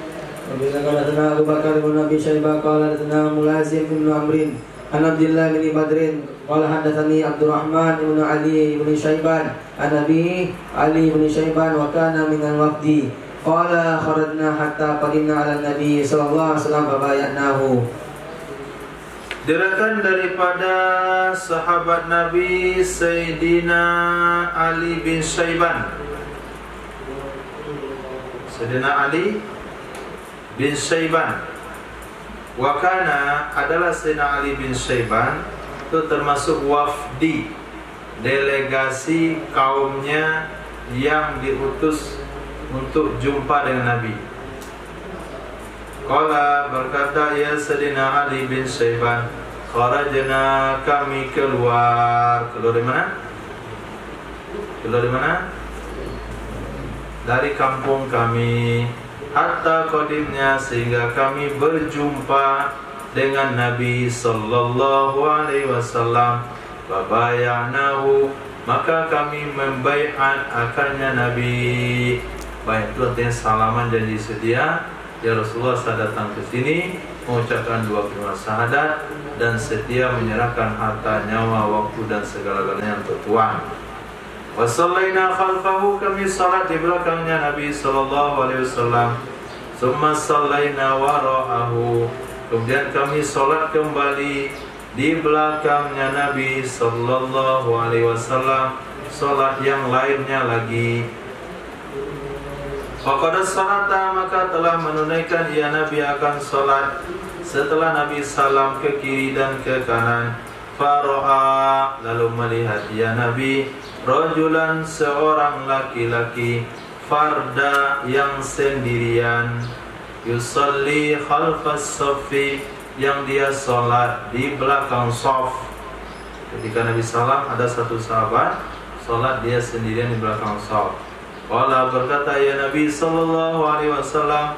Wabillahi Abu Bakar bin Abi Syaibah qala hadatsana Mulazim bin Amrin an Abdullah bin Badrin qala hadatsani Abdurrahman bin Ali bin Syaiban an Abi Ali bin Syaiban wa kana min al-wafdi qala kharajna hatta qadimna ala Nabi sallallahu alaihi wasallam fabayanahu. Diriwayatkan daripada sahabat Nabi Sayyidina Ali bin Syaiban. Sayyidina Ali bin Syaiban. Wakana adalah Sayyidina Ali bin Syaiban itu termasuk wafdi, delegasi kaumnya yang diutus untuk jumpa dengan Nabi. Qala berkata ya Sayyidina Ali bin Syaiban, kharajna kami keluar dari mana? Keluar dari mana? Dari kampung kami. Hatta qadimnya sehingga kami berjumpa dengan Nabi sallallahu alaihi wasallam. Babayanahu maka kami membaiat akannya Nabi. Baik itu artinya salaman janji setia. Ya Rasulullah, saya datang ke sini mengucapkan dua kalimat syahadat dan setia menyerahkan harta, nyawa, waktu dan segala-galanya untuk Tuhan. Wa shallaina khalfahu, kami salat di belakangnya Nabi sallallahu alaihi wasallam. Summa shallaina wara'ahu, kemudian kami salat kembali di belakangnya Nabi sallallahu alaihi wasallam, salat yang lainnya lagi. Faqad salata, maka telah menunaikan ia Nabi akan salat setelah Nabi salam ke kiri dan ke kanan. Fara'a, lalu melihat ia Nabi rajulan, seorang laki-laki, farda yang sendirian, yusalli khalfas saffi, yang dia salat di belakang shaf. Ketika Nabi salam ada satu sahabat salat dia sendirian di belakang shaf. Qala berkata ya Nabi sallallahu alaihi wasallam,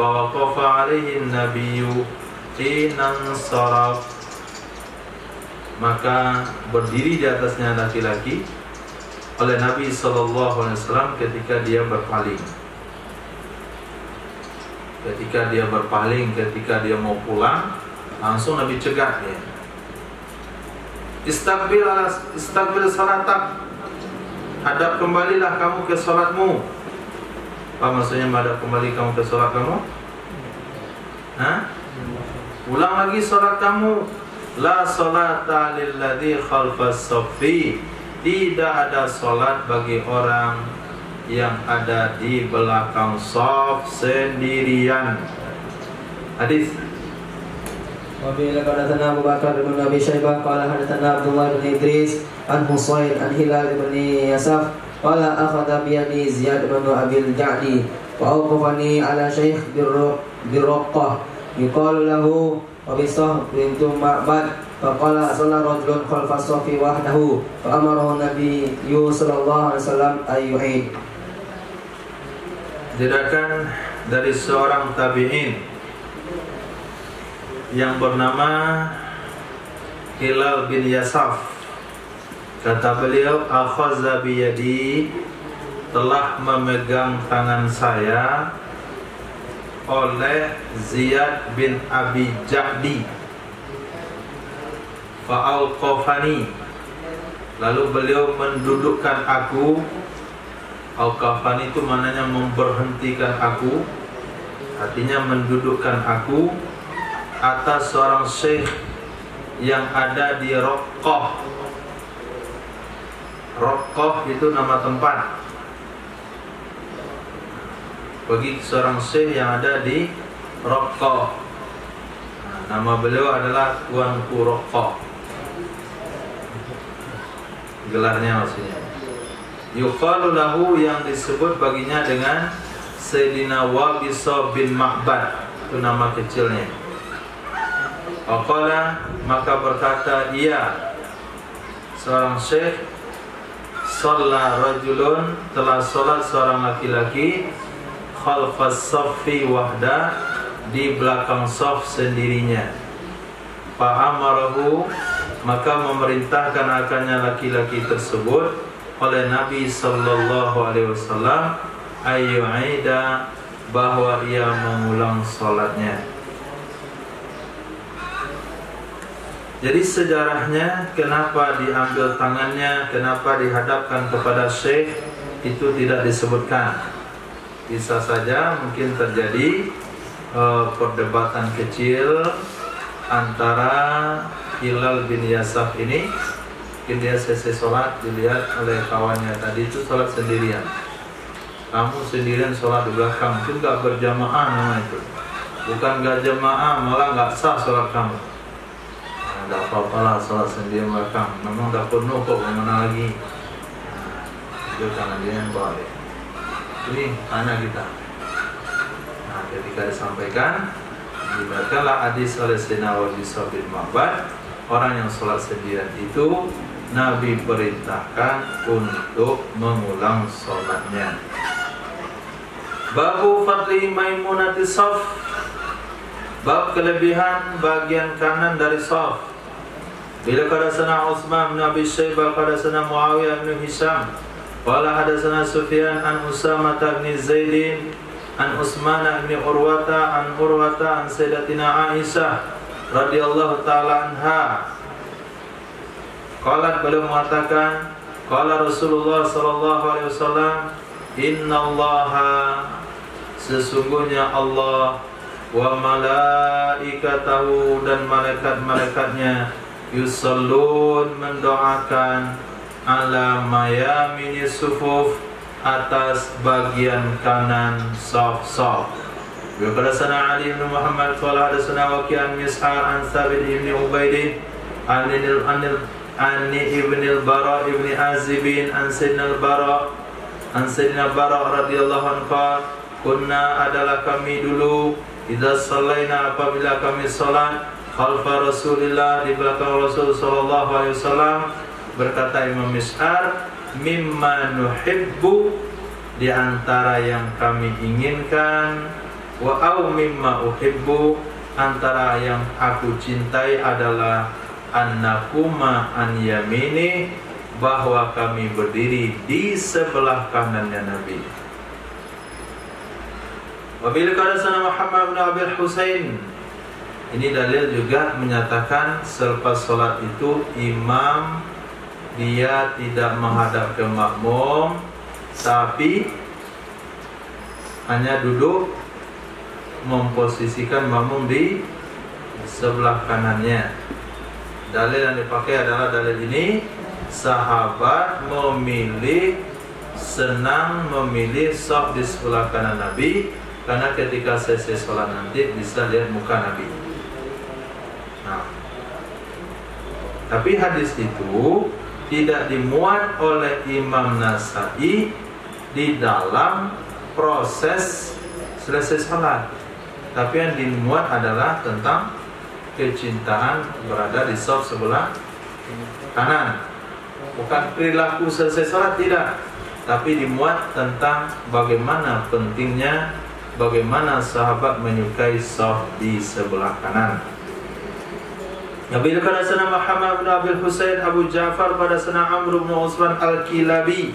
fawaqafa alaihi nabiyyu hinan saraf, maka berdiri di atasnya laki-laki oleh Nabi sallallahu alaihi wasallam ketika dia berpaling. Ketika dia berpaling, ketika dia mau pulang, langsung Nabi cegat dia. Istaqbil salatak, hadap kembalilah kamu ke salatmu. Apa maksudnya hadap kembali kamu ke salat kamu? Ulang lagi salat kamu. La salata lilladzi khalfas saffi, tidak ada salat bagi orang yang ada di belakang shaf sendirian. Hadis. Wa bi hadatsana Abu Bakar bin Abi Syaibah qala hadatsana Abdullah bin Idris an Husayn an Hilal bin Yasaf qala akhadha bi yadi Ziyad bin Abil Ja'di wa awqafani ala Syekh Birraqqah yuqalu lahu Wabisah bintu Ma'bad faqala shalla rajulun khalfas saffi wahdahu fa amarahu Nabi sallallahu alaihi wasallam ayyu'id. Diriwayatkan dari seorang tabi'in yang bernama Hilal bin Yasaf, kata beliau, akhadha biyadi, telah memegang tangan saya oleh Ziyad bin Abi Ja'di, fa'auqafani, lalu beliau mendudukkan aku. Auqafani itu maknanya memberhentikan aku, artinya mendudukkan aku atas seorang syekh yang ada di Raqqah. Raqqah itu nama tempat bagi seorang syekh yang ada di Raqqah. Nama beliau adalah Tuanku Raqqah. gelarnya maksudnya. Yuqalu lahu, yang disebut baginya dengan Sayyidina Wabisa bin Ma'bad, itu nama kecilnya. Waqala, maka berkata ia, seorang syekh, shalla rajulun, telah sholat seorang laki-laki, khalfas saffi wahda, di belakang saf sendirinya. Fa'amarahu, maka memerintahkan akannya laki-laki tersebut oleh Nabi sallallahu alaihi wasallam ayyu'ida, bahwa ia mengulang salatnya. Jadi sejarahnya kenapa diambil tangannya, kenapa dihadapkan kepada syekh, itu tidak disebutkan. Bisa saja mungkin terjadi perdebatan kecil antara Hilal bin Yasaf ini. Mungkin dia selesai sholat, dilihat oleh kawannya tadi itu sholat sendirian, kamu sendirian sholat di belakang, mungkin gak berjamaah nama itu. Bukan gak jamaah, malah gak sah sholat kamu. Nah, gak apa-apa lah sholat sendirian belakang, memang udah penuh kok, gimana lagi. Nah, itu jangan dia yang boleh. Ini tanya kita. Nah, ketika disampaikan, dibacalah hadis oleh Sayyidina Wabisa bin Ma'bad, orang yang sholat sendirian itu Nabi perintahkan untuk mengulang sholatnya. Babu fadli maimunati shaf, bab kelebihan bagian kanan dari shaf. Bila hadatsana Utsman bin Abi Syaibah hadatsana Muawiyah bin Hisham qala hadatsana Sufyan an Usamah bin Zaid an Utsman bin Urwata an Sayyidatina Aisyah radhiyallahu taala anha. Qalat, beliau mengatakan, qala Rasulullah sallallahu alaihi wasallam, innallaha, sesungguhnya Allah, wa malaikatahu, dan malaikat-malaikatnya, yusallun, mendoakan, ala mayamini sufuf, atas bagian kanan saf-saf. Wa hadatsana Ali bin Muhammad qala hadatsana Waqi' an Mis'ar an Thabit bin Ubaid an Ibn al-Bara ibn Azib an Sayyidina Bara radhiyallahu anhu, kunna, adalah kami dulu, idza shallaina, apabila kami salat, khalfa Rasulillah, di belakang Rasul sallallahu alaihi wasallam, berkata Imam Mis'ar, mimma nuhibbu, di antara yang kami inginkan, wa au mimma uhibbu, antara yang aku cintai adalah annakuma an yamini, bahwa kami berdiri di sebelah kanannya Nabi. Wabil hadatsana Muhammad bin Abi Husain, ini dalil juga menyatakan selepas sholat itu imam dia tidak menghadap ke makmum, tapi hanya duduk memposisikan makmum di sebelah kanannya. Dalil yang dipakai adalah dalil ini, sahabat senang memilih shaf di sebelah kanan Nabi, karena ketika selesai sholat nanti bisa lihat muka Nabi. Nah, tapi hadis itu tidak dimuat oleh Imam Nasai di dalam proses selesai sholat, tapi yang dimuat adalah tentang kecintaan berada di shaf sebelah kanan, bukan perilaku selesai sholat, tidak, tapi dimuat tentang bagaimana pentingnya, bagaimana sahabat menyukai shaf di sebelah kanan. Nabi hadatsana Muhammad bin Abi Husain Abu Ja'far hadatsana Amr bin Utsman al-Kilabi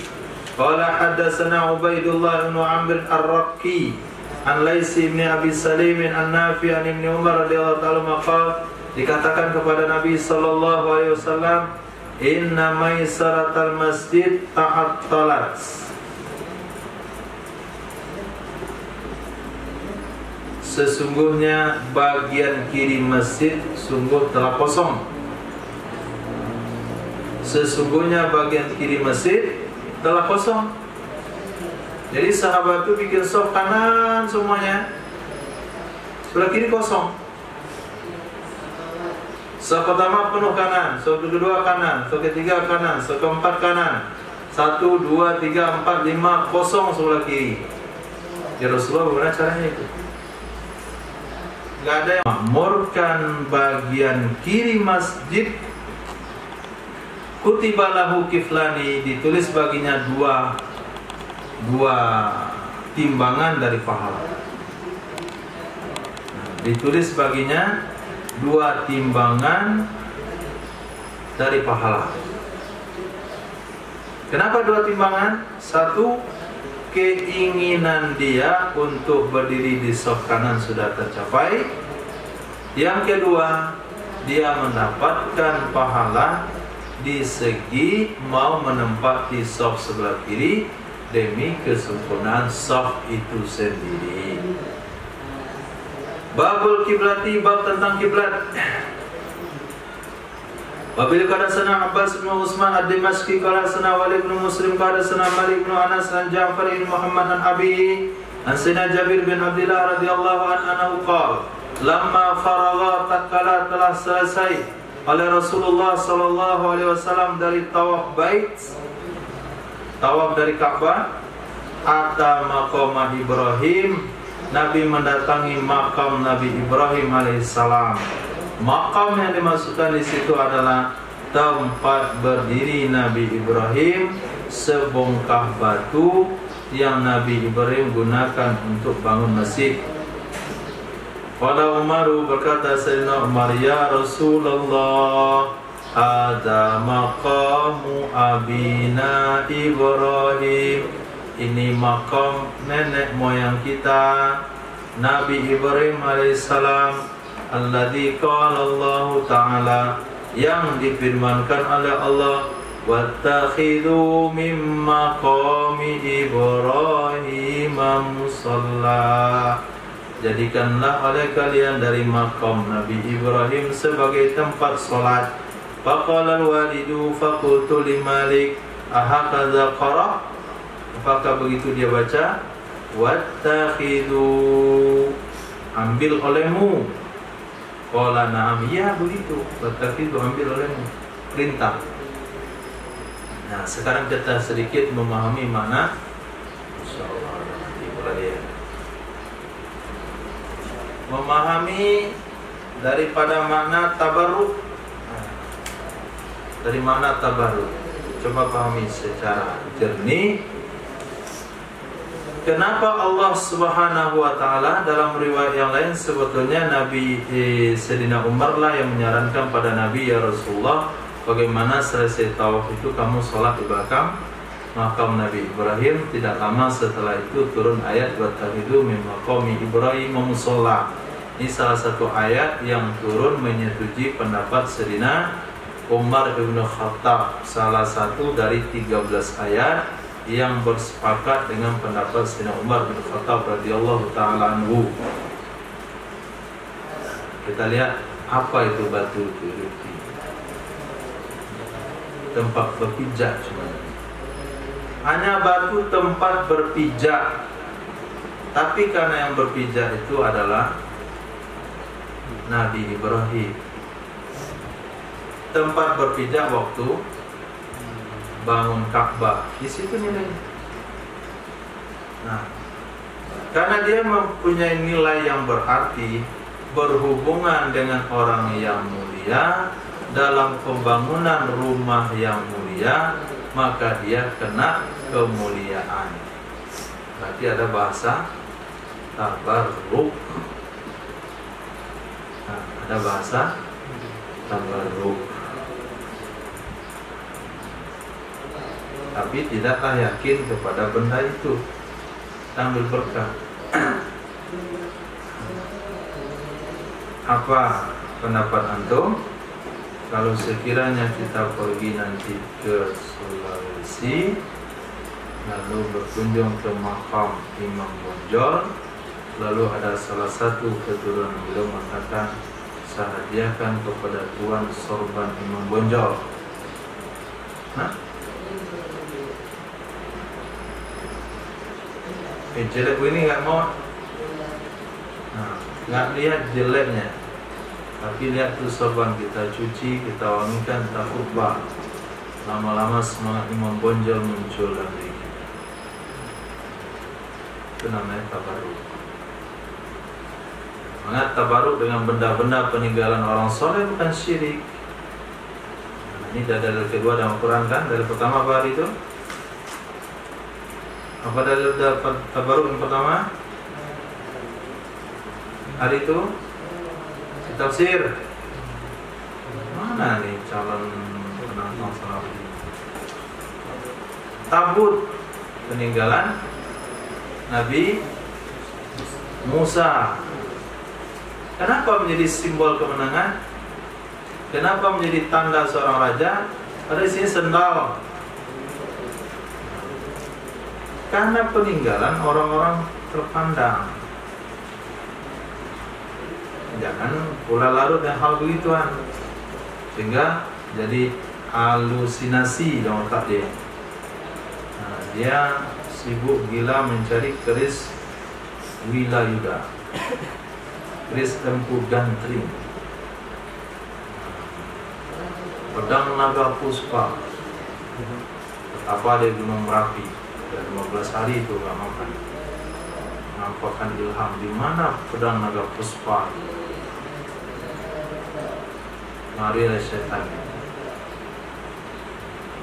qala hadatsana Ubaidullah bin Amr ar-Raqi an Laisi bin Abi Salim an Nafi an Ibnu Umar radhiyallahu ta'ala maqal, dikatakan kepada Nabi sallallahu alaihi wasallam, inna maisaratal masjid ta'attalat, sesungguhnya bagian kiri masjid sungguh telah kosong. Sesungguhnya bagian kiri masjid telah kosong. Jadi sahabat itu bikin shaf kanan semuanya, sebelah kiri kosong. Saf pertama penuh kanan, saf kedua kanan, saf ketiga kanan, saf keempat kanan. 1, 2, 3, 4, 5, kosong sebelah kiri. Ya Rasulullah, bagaimana caranya itu? Gak ada yang makmurkan bagian kiri masjid. Kutiba lahu kiflani, ditulis baginya dua timbangan dari pahala. Ditulis baginya 2 timbangan dari pahala. Kenapa 2 timbangan? 1, keinginan dia untuk berdiri di saf kanan sudah tercapai. Yang kedua, dia mendapatkan pahala di segi mau menempati saf sebelah kiri demi kesempurnaan saf itu sendiri. Babul kiblati, bab tentang kiblat. Wabil qala sana Abbas bin Utsman ad-Dimashqi qala sana Walid bin Muslim qala sana Malik bin Anas an Ja'far bin Muhammad an Abi an Sayyidina Jabir bin Abdullah radhiyallahu anhu qala lamma faragha tatkala telah selesai oleh Rasulullah sallallahu alaihi wasallam dari tawaf bait, tawaf dari Ka'bah, ata maqam Ibrahim, Nabi mendatangi makam Nabi Ibrahim alaihissalam. Makam yang dimaksudkan di situ adalah tempat berdiri Nabi Ibrahim, sebongkah batu yang Nabi Ibrahim gunakan untuk bangun masjid. Qala Umaru, berkata Sayyidina Umar, ya Rasulullah, ada maqamu abina Ibrahim, ini makam nenek moyang kita Nabi Ibrahim alaihissalam. Alladzi qala Allah Ta'ala, yang difirmankan oleh Allah, wattakhidhu min maqami Ibrahim musalla, jadikanlah oleh kalian dari makam Nabi Ibrahim sebagai tempat solat. Faqala al-walidu faqultu li Malik ahakadza qara, apakah begitu dia baca? Wattakhidhu, ambil olehmu. Qala na'am, iya begitu. Wattakhidhu, ambil olehmu, perintah. Nah, sekarang kita sedikit memahami makna, insyaallah nanti mulai memahami daripada makna tabarruk. Dari makna tabarruk, coba pahami secara jernih. Kenapa Allah Subhanahu wa Ta'ala dalam riwayat yang lain sebetulnya Nabi Sayyidina Umar lah yang menyarankan pada Nabi, ya Rasulullah, bagaimana selesai tawaf itu kamu sholat di belakang makam Nabi Ibrahim. Tidak lama setelah itu turun ayat wattakhidhu min maqami Ibrahim musalla. Ini salah satu ayat yang turun menyetujui pendapat Sayyidina Umar bin Khattab, salah satu dari 13 ayat yang bersepakat dengan pendapat Sayyidina Umar bin Khattab radhiyallahu ta'ala anhu. Kita lihat apa itu batu turuti, tempat berpijak sebenarnya. Hanya batu tempat berpijak, tapi karena yang berpijak itu adalah Nabi Ibrahim. Tempat berpijak waktu bangun Ka'bah, di situ nilainya. Nah, karena dia mempunyai nilai yang berarti, berhubungan dengan orang yang mulia, dalam pembangunan rumah yang mulia, maka dia kena kemuliaan. Berarti ada bahasa tabarruk. Nah, ada bahasa tabarruk. Tapi tidaklah yakin kepada benda itu, ambil berkah. Apa pendapat antum? Kalau sekiranya kita pergi nanti ke Sulawesi, lalu berkunjung ke makam Imam Bonjol, lalu ada salah satu keturunan beliau mengatakan, saya hadiahkan kepada Tuan sorban Imam Bonjol. Nah, jelek ini nggak mau, nah, nggak lihat jeleknya, Tapi lihat tuh sorban, kita cuci, kita wangikan, kita khutbah. Lama-lama semangat imam bonjol muncul dalam diri kita. Itu namanya tabaruk. Semangat tabaruk dengan benda-benda peninggalan orang soleh bukan syirik. Ini dalil kedua dalam Al-Quran kan. Dalil pertama apa hari itu? Apa dalil tabaruk yang pertama? Hari itu tafsir. Mana nih calon penantang salafiyah? Tabut, peninggalan Nabi Musa. Kenapa menjadi simbol kemenangan? Kenapa menjadi tanda seorang raja? Ada di sini sendal. Karena peninggalan orang-orang terpandang. Jangan pula larut dengan hal begituan, sehingga jadi halusinasi dalam otak dia. Dia sibuk gila mencari keris Wilayuda, keris empu gantring, pedang naga puspa. Betapa di Gunung Merapi dan 15 hari itu gak makan. Nampakkan ilham di mana pedang naga puspa. Marilah setan.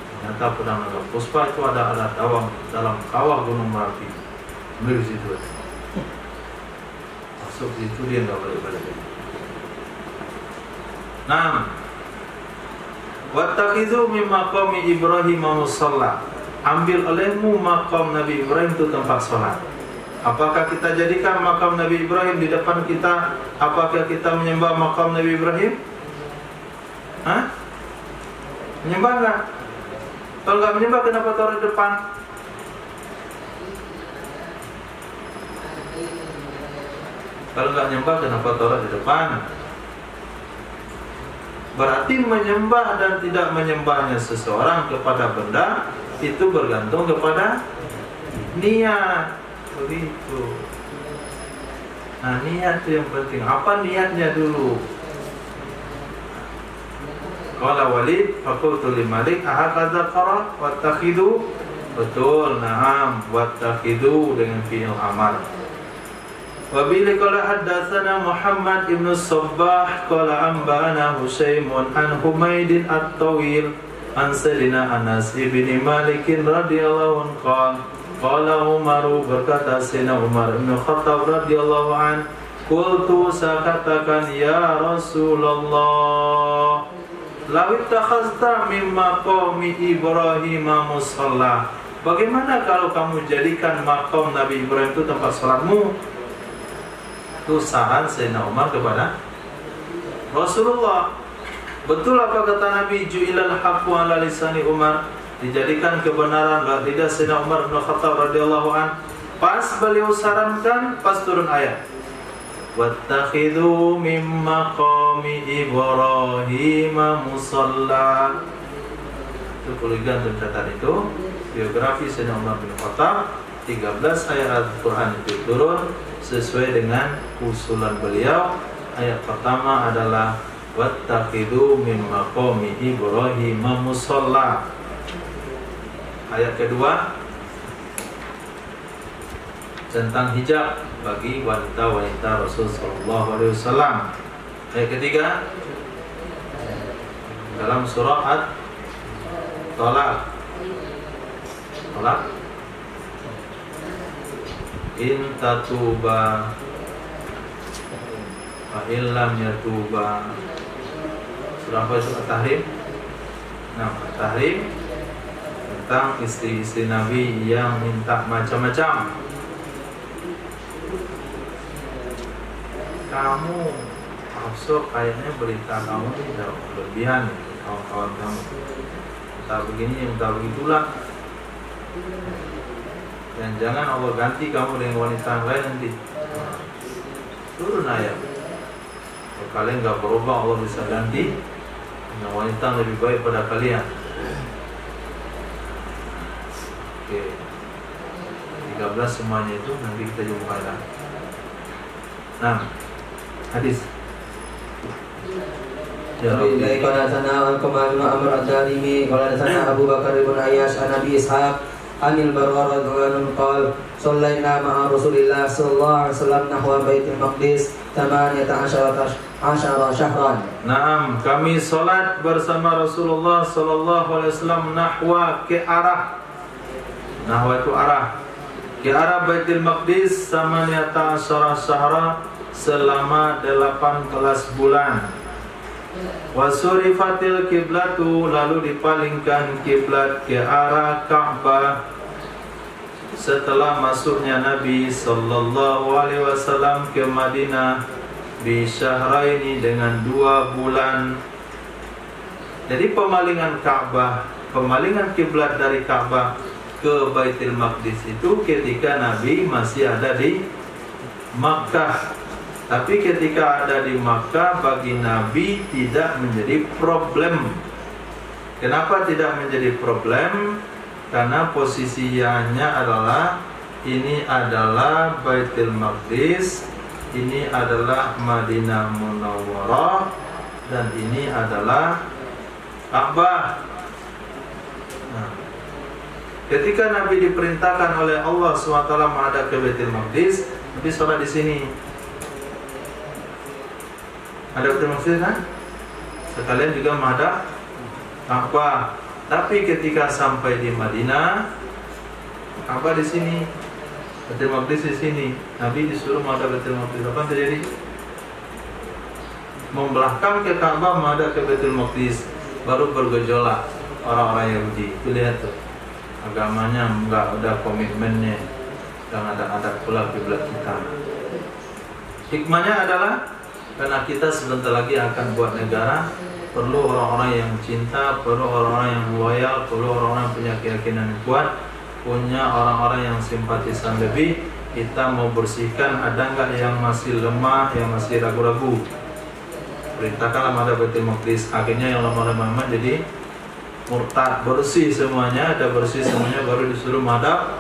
Ternyata pedang naga puspa itu ada dalam kawah Gunung Merapi. Ambil di situ. Masuk di situ dia nggak balik-balik. Nah, wattakhidhu min maqami Ibrahim musalla. Ambil olehmu makam Nabi Ibrahim itu tempat sholat. Apakah kita jadikan makam Nabi Ibrahim di depan kita? Apakah kita menyembah makam Nabi Ibrahim? Hah? Menyembah nggak? Kalau nggak menyembah, kenapa taruh di depan? Kalau nggak menyembah, kenapa taruh di depan? Berarti menyembah dan tidak menyembahnya seseorang kepada benda itu bergantung kepada niat. Begitu. Nah, niat itu yang penting. Apa niatnya dulu? Qala Walid faqultu li Malik ahadza qara wattakhidu. Betul, na'am, wattakhidu dengan fi'il amar. Wa bihi qala haddatsana Muhammad ibn Sabbah qala anba'ana Husaymun an Humaid at-Tawil an Sayyidina Anas ibn Malik radhiyallahu anhu qala Umar, berkata Sayyidina Umar bin Khattab radhiyallahu anhu, qultu, saya katakan, ya Rasulullah, lawit takhazta min maqami Ibrahim musalla. Bagaimana kalau kamu jadikan makam Nabi Ibrahim itu tempat salatmu? Itu saran Sayyidina Umar kepada Rasulullah. Betul apa kata Nabi, ju'ilal haqqu ala lisani Umar, dijadikan kebenaran dalam lidah Sayyidina Umar bin Khattab radhiyallahu an. Pas beliau sarankan, pas turun ayat, wattakhidhu min maqami Ibrahim musalla. Itu kuligan tercatat itu biografi Sayyidina Umar bin Khattab. 13 ayat Al-Quran itu turun sesuai dengan usulan beliau. Ayat pertama adalah wattakhidhu min maqami Ibrahim musalla. Ayat kedua tentang hijab bagi wanita-wanita Rasul sallallahu alaihi wasallam. Ayat ketiga dalam surah At-Talaq. In tatuba fa illam yatuba. Surah apa itu? At-Tahrim. Nah, At-Tahrim tentang istri-istri Nabi yang minta macam-macam. Kamu masuk kayaknya berita kamu tidak berlebihan, kawan-kawan kamu. Minta begini, minta begitulah. Dan jangan Allah ganti kamu dengan wanita lain nanti. Turun ayat. Kalau kalian nggak berubah, Allah bisa ganti dengan wanita yang lebih baik pada kalian. Oke, 13 semuanya itu nanti kita jumpai lah. Nah, hadis Ya Rabbi. Qala sana al-Kamal bin Amr ad-Darimi qala sana Abu Bakar bin Ayyash an Abi Ishaq anil Barra radhiyallahu anhu qala shallaina ma'a Rasulillah sallallahu alaihi wasallam nahwa Baitul Maqdis 18 syahran. Naam, kami salat bersama Rasulullah sallallahu alaihi wasallam nahwa ke arah. Nahwa itu arah. Ke arah Baitul Maqdis 18 syahra selama 18 bulan. Wasurifatil kiblatu, lalu dipalingkan kiblat ke arah Ka'bah setelah masuknya Nabi sallallahu alaihi wasallam ke Madinah bi syahraini dengan 2 bulan. Jadi pemalingan Ka'bah, pemalingan kiblat dari Ka'bah ke Baitul Maqdis itu ketika Nabi masih ada di Makkah. Tapi ketika ada di Makkah bagi Nabi tidak menjadi problem. Kenapa tidak menjadi problem? Karena posisinya adalah ini adalah Baitul Maqdis, ini adalah Madinah Munawwarah, dan ini adalah Ka'bah. Nah, ketika Nabi diperintahkan oleh Allah SWT menghadap ke Baitul Maqdis, Nabi sholat di sini. Ada Baitul Maqdis kan? Sekalian juga menghadap Ka'bah. Tapi ketika sampai di Madinah, Ka'bah di sini, Baitul Maqdis di sini. Nabi disuruh menghadap Baitul Maqdis. Apa yang terjadi? Membelakang ke Ka'bah, menghadap ke Baitul Maqdis. Baru bergejolak orang-orang Yahudi. Itu lihat tuh, agamanya enggak ada komitmennya, dan ada pula kiblat kita. Hikmahnya adalah karena kita sebentar lagi akan buat negara, perlu orang-orang yang cinta, perlu orang-orang yang loyal, perlu orang-orang yang punya keyakinan yang kuat, punya orang-orang yang simpatisan lebih. Kita mau bersihkan, ada nggak yang masih lemah, yang masih ragu-ragu? Perintahkanlah pada Baitul Maqdis. Akhirnya yang lemah-lemah jadi murtad, bersih semuanya, ada bersih semuanya, baru disuruh madhab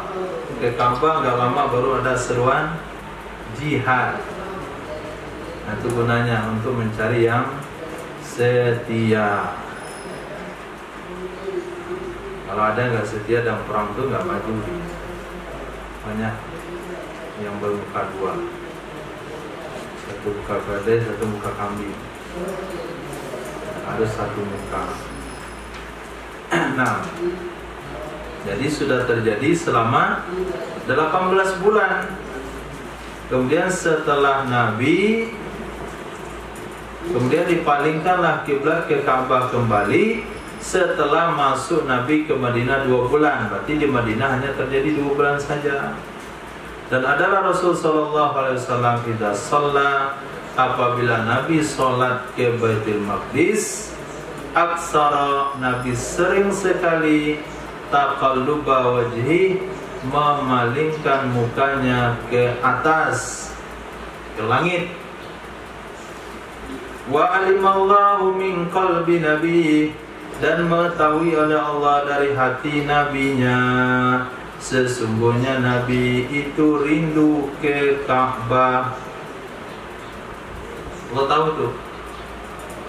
ke Ka'bah. Nggak lama baru ada seruan jihad. Nah, itu gunanya untuk mencari yang setia. Kalau ada nggak setia dan perang itu nggak maju. Banyak yang bermuka dua, satu muka badai, satu muka kambing. Harus satu muka. Nah, jadi sudah terjadi selama 18 bulan. Kemudian setelah Nabi, kemudian dipalingkanlah kiblat ke Ka'bah kembali setelah masuk Nabi ke Madinah 2 bulan. Berarti di Madinah hanya terjadi 2 bulan saja. Dan adalah Rasul sallallahu alaihi wasallam idza shalla, apabila Nabi salat ke Baitul Maqdis, aksara, Nabi sering sekali taqalluba wajhi, memalingkan mukanya ke atas, ke langit. Wa alimallahu min qalbi nabi, dan mengetahui oleh Allah dari hati nabinya, sesungguhnya Nabi itu rindu ke Ka'bah. Allah tahu tuh.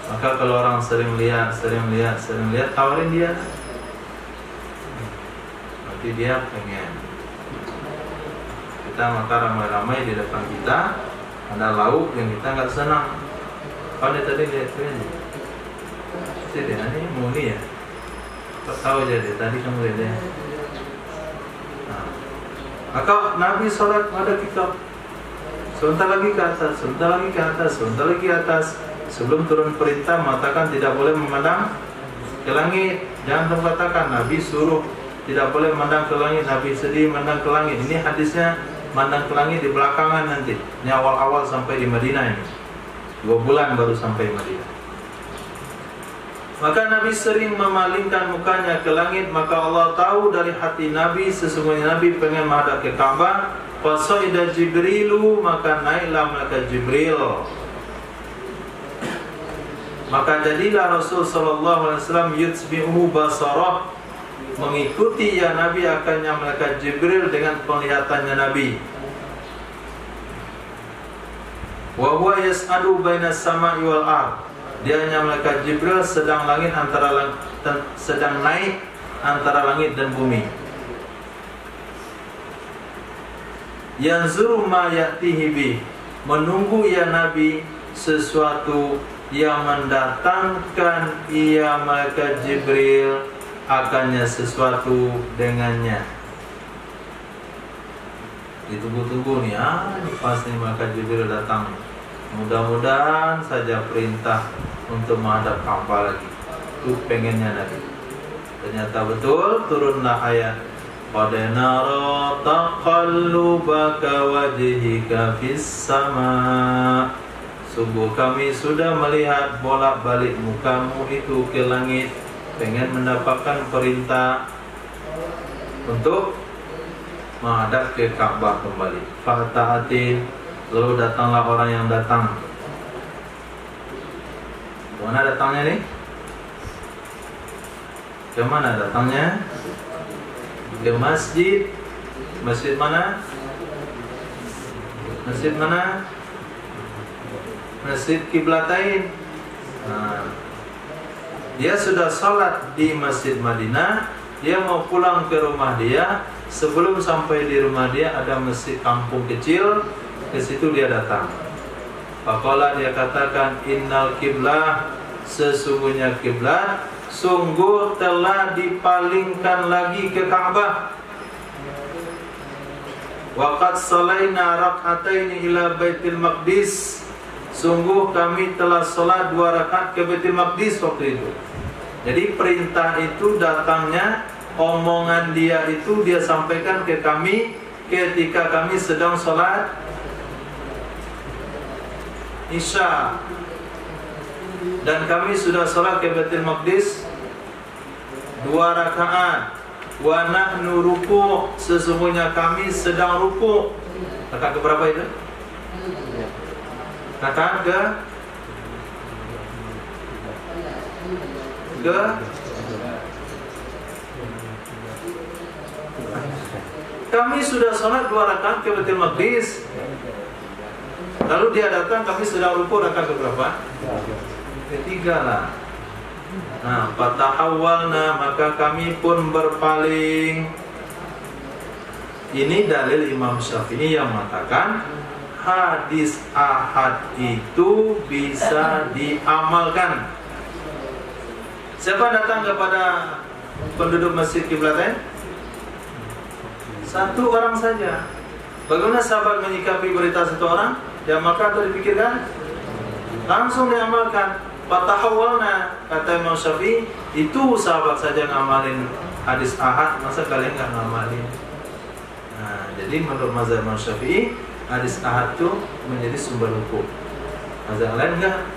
Maka kalau orang sering lihat, tawarin dia. Berarti dia pengen. Kita maka ramai-ramai di depan kita ada lauk yang kita nggak senang. Kalau tadi lihat ini, sih dia ini muni ya. Kau tahu jadi tadi kamu lihat ya. Nah, maka Nabi sholat ada kitab. Sebentar lagi ke atas, sebentar lagi ke atas, sebentar lagi ke atas. Sebelum turun perintah mengatakan tidak boleh memandang ke langit. Jangan katakan Nabi suruh tidak boleh memandang ke langit. Nabi sedih memandang ke langit. Ini hadisnya memandang ke langit di belakangan nanti. Ini awal-awal sampai di Madinah ini. 2 bulan baru sampai Madinah. Maka Nabi sering memalingkan mukanya ke langit. Maka Allah tahu dari hati Nabi, sesungguhnya Nabi pengen menghadap ke Ka'bah. Fasaida Jibrilu, maka naiklah malaikat Jibril. Maka jadilah Rasul sallallahu alaihi wasallam yutsbi'uhu basarah, mengikuti ya Nabi akannya malaikat Jibril dengan penglihatannya Nabi. Wa huwa yas'adu bainas sama'i wal ardh, Dia hanya malaikat Jibril sedang naik antara langit dan bumi. Yanzuru ma ya'tihi bi, menunggu ya Nabi sesuatu yang mendatangkan ia malaikat Jibril akannya sesuatu dengannya. Ditunggu-tunggu nih, ini pasti malaikat Jibril datang. Mudah-mudahan saja perintah untuk menghadap Ka'bah lagi. Itu pengennya Nabi. Ternyata betul, turunlah ayat qad nara taqallubaka wajhika fis sama. Sungguh kami sudah melihat bolak-balik mukamu itu ke langit, pengen mendapatkan perintah untuk menghadap ke Ka'bah kembali. Fata'atin, lalu datanglah orang yang datang. Mana datangnya nih? Ke mana datangnya? Ke masjid. Masjid mana? Masjid mana? Masjid Qiblatain. Dia sudah sholat di Masjid Madinah. Dia mau pulang ke rumah dia. Sebelum sampai di rumah dia ada masjid kampung kecil. Ke situ dia datang. Faqala, dia katakan, innal qiblah, sesungguhnya kiblat sungguh telah dipalingkan lagi ke Ka'bah. Waqad salaina rak'ataini ila Baitul Maqdis, sungguh kami telah salat 2 rakaat ke Baitul Maqdis waktu itu. Jadi perintah itu datangnya, omongan dia itu dia sampaikan ke kami ketika kami sedang salat Isya, dan kami sudah salat ke Baitul Maqdis 2 rakaat. Wa nahnu ruku', sesungguhnya kami sedang ruku'. Rakaat ke berapa itu? Rakaat ke kami sudah salat 2 rakaat ke Baitul Maqdis. Lalu dia datang, kami sedang ruku', rakaat ke berapa? Ketiga lah. Nah, fatahawalna, maka kami pun berpaling. Ini dalil Imam Syafi'i yang mengatakan hadis ahad itu bisa diamalkan. Siapa datang kepada penduduk Masjid Qiblatain? 1 orang saja. Bagaimana sahabat menyikapi berita 1 orang? Diamalkan atau dipikirkan? Langsung diamalkan. Fatahawalna, kata Imam Syafi'i, itu sahabat saja ngamalin hadis ahad, masa kalian nggak ngamalin? Nah, jadi menurut mazhab Imam Syafi'i, hadis ahad itu menjadi sumber hukum. Mazhab lain enggak.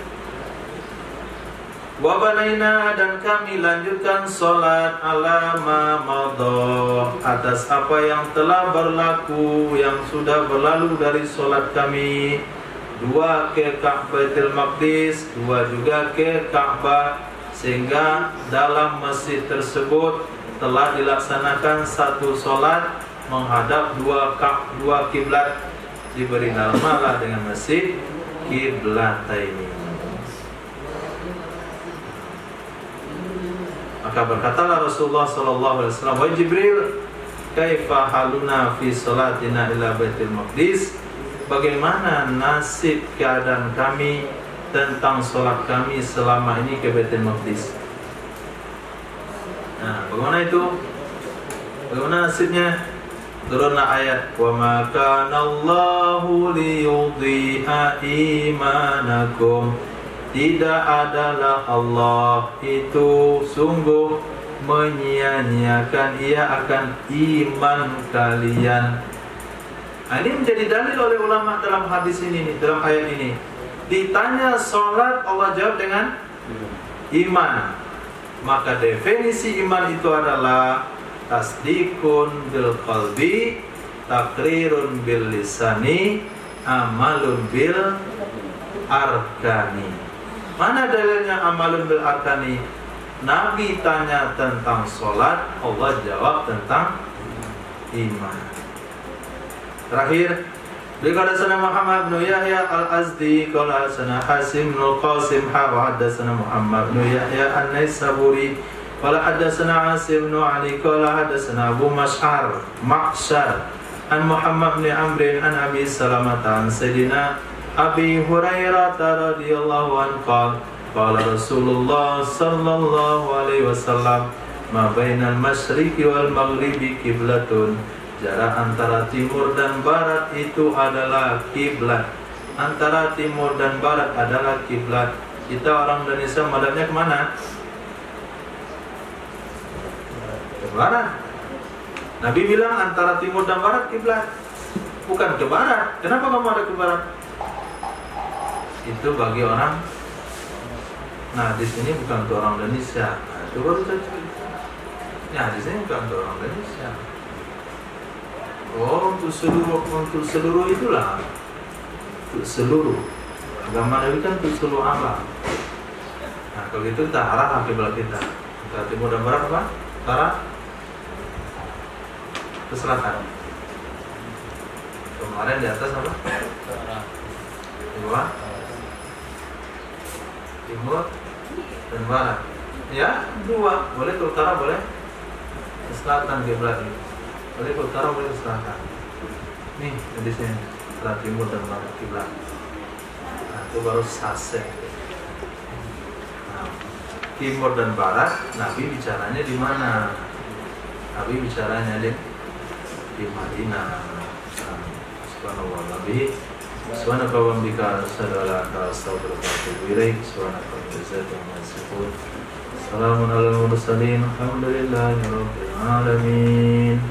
Wabanaina, dan kami lanjutkan sholat ala ma madha, atas apa yang telah berlaku, yang sudah berlalu dari sholat kami. 2 ke Baitul Maqdis, 2 juga ke Ka'bah, sehingga dalam masjid tersebut telah dilaksanakan 1 sholat menghadap 2 kiblat, diberi namalah dengan Masjid Qiblataini. Maka berkatalah Rasulullah SAW, wa Jibril, kaifa haluna fi salatina ila Baitul Maqdis, bagaimana nasib keadaan kami tentang sholat kami selama ini ke Baitul Maqdis. Nah, bagaimana itu? Bagaimana nasibnya? Turunlah ayat, wa ma kana Allahu liyudhi'a imanakum, tidak adalah Allah itu sungguh menyia-nyiakan ia akan iman kalian. Nah, ini menjadi dalil oleh ulama dalam hadis ini, dalam ayat ini. Ditanya sholat, Allah jawab dengan iman. Maka definisi iman itu adalah tasdikun bil qalbi, takrirun bil lisani, amalun bil arkani. Mana dalilnya amalun bil arkani? Nabi tanya tentang sholat, Allah jawab tentang iman. Terakhir, Haddatsana Muhammad bin Yahya Al-Azdi qala haddatsana Hasim bin Qasim wa haddatsana Muhammad bin Yahya An-Naisaburi qala haddatsana Asim bin Ali qala haddatsana Abu Ma'shar an Muhammad bin Amr an Abi Salamah an Sayyidina Abi Hurairah radhiyallahu anhu qala Rasulullah sallallahu alaihi wasallam ma bainal masyriqi wal maghribi qiblatun. Jarak antara timur dan barat itu adalah kiblat. Antara timur dan barat adalah kiblat. Kita orang Indonesia madhabnya kemana? Ke barat. Nabi bilang antara timur dan barat kiblat, bukan ke barat. Kenapa kamu ada ke barat? Itu bagi orang. Nah, di sini bukan untuk orang Indonesia. Nah, itu baru saya cerita. Ya, di sini bukan untuk orang Indonesia. Oh, untuk seluruh itulah, untuk seluruh agama Nabi kan untuk seluruh alam. Nah, kalau gitu kita arah kiblat kita. Antara timur dan barat apa? Utara ke selatan. Kemarin di atas apa? Di bawah? Timur dan barat. Ya, dua. Boleh ke utara, boleh ke selatan kiblat ini. Boleh ke utara, boleh ke selatan. Nih, di sini antara timur dan barat kiblat. Nah, itu baru sase. Nah, timur dan barat, Nabi bicaranya di mana? Nabi bicaranya di Madinah. Subhanallah, Nabi. Subhanaka wa bihamdika asyhadu an la ilaha illa anta astaghfiruka wa atubu ilaik. Subhanaka wa bihamdika asyhadu. Assalamu alaikum warahmatullahi wabarakatuh. Alhamdulillahi rabbil alamin.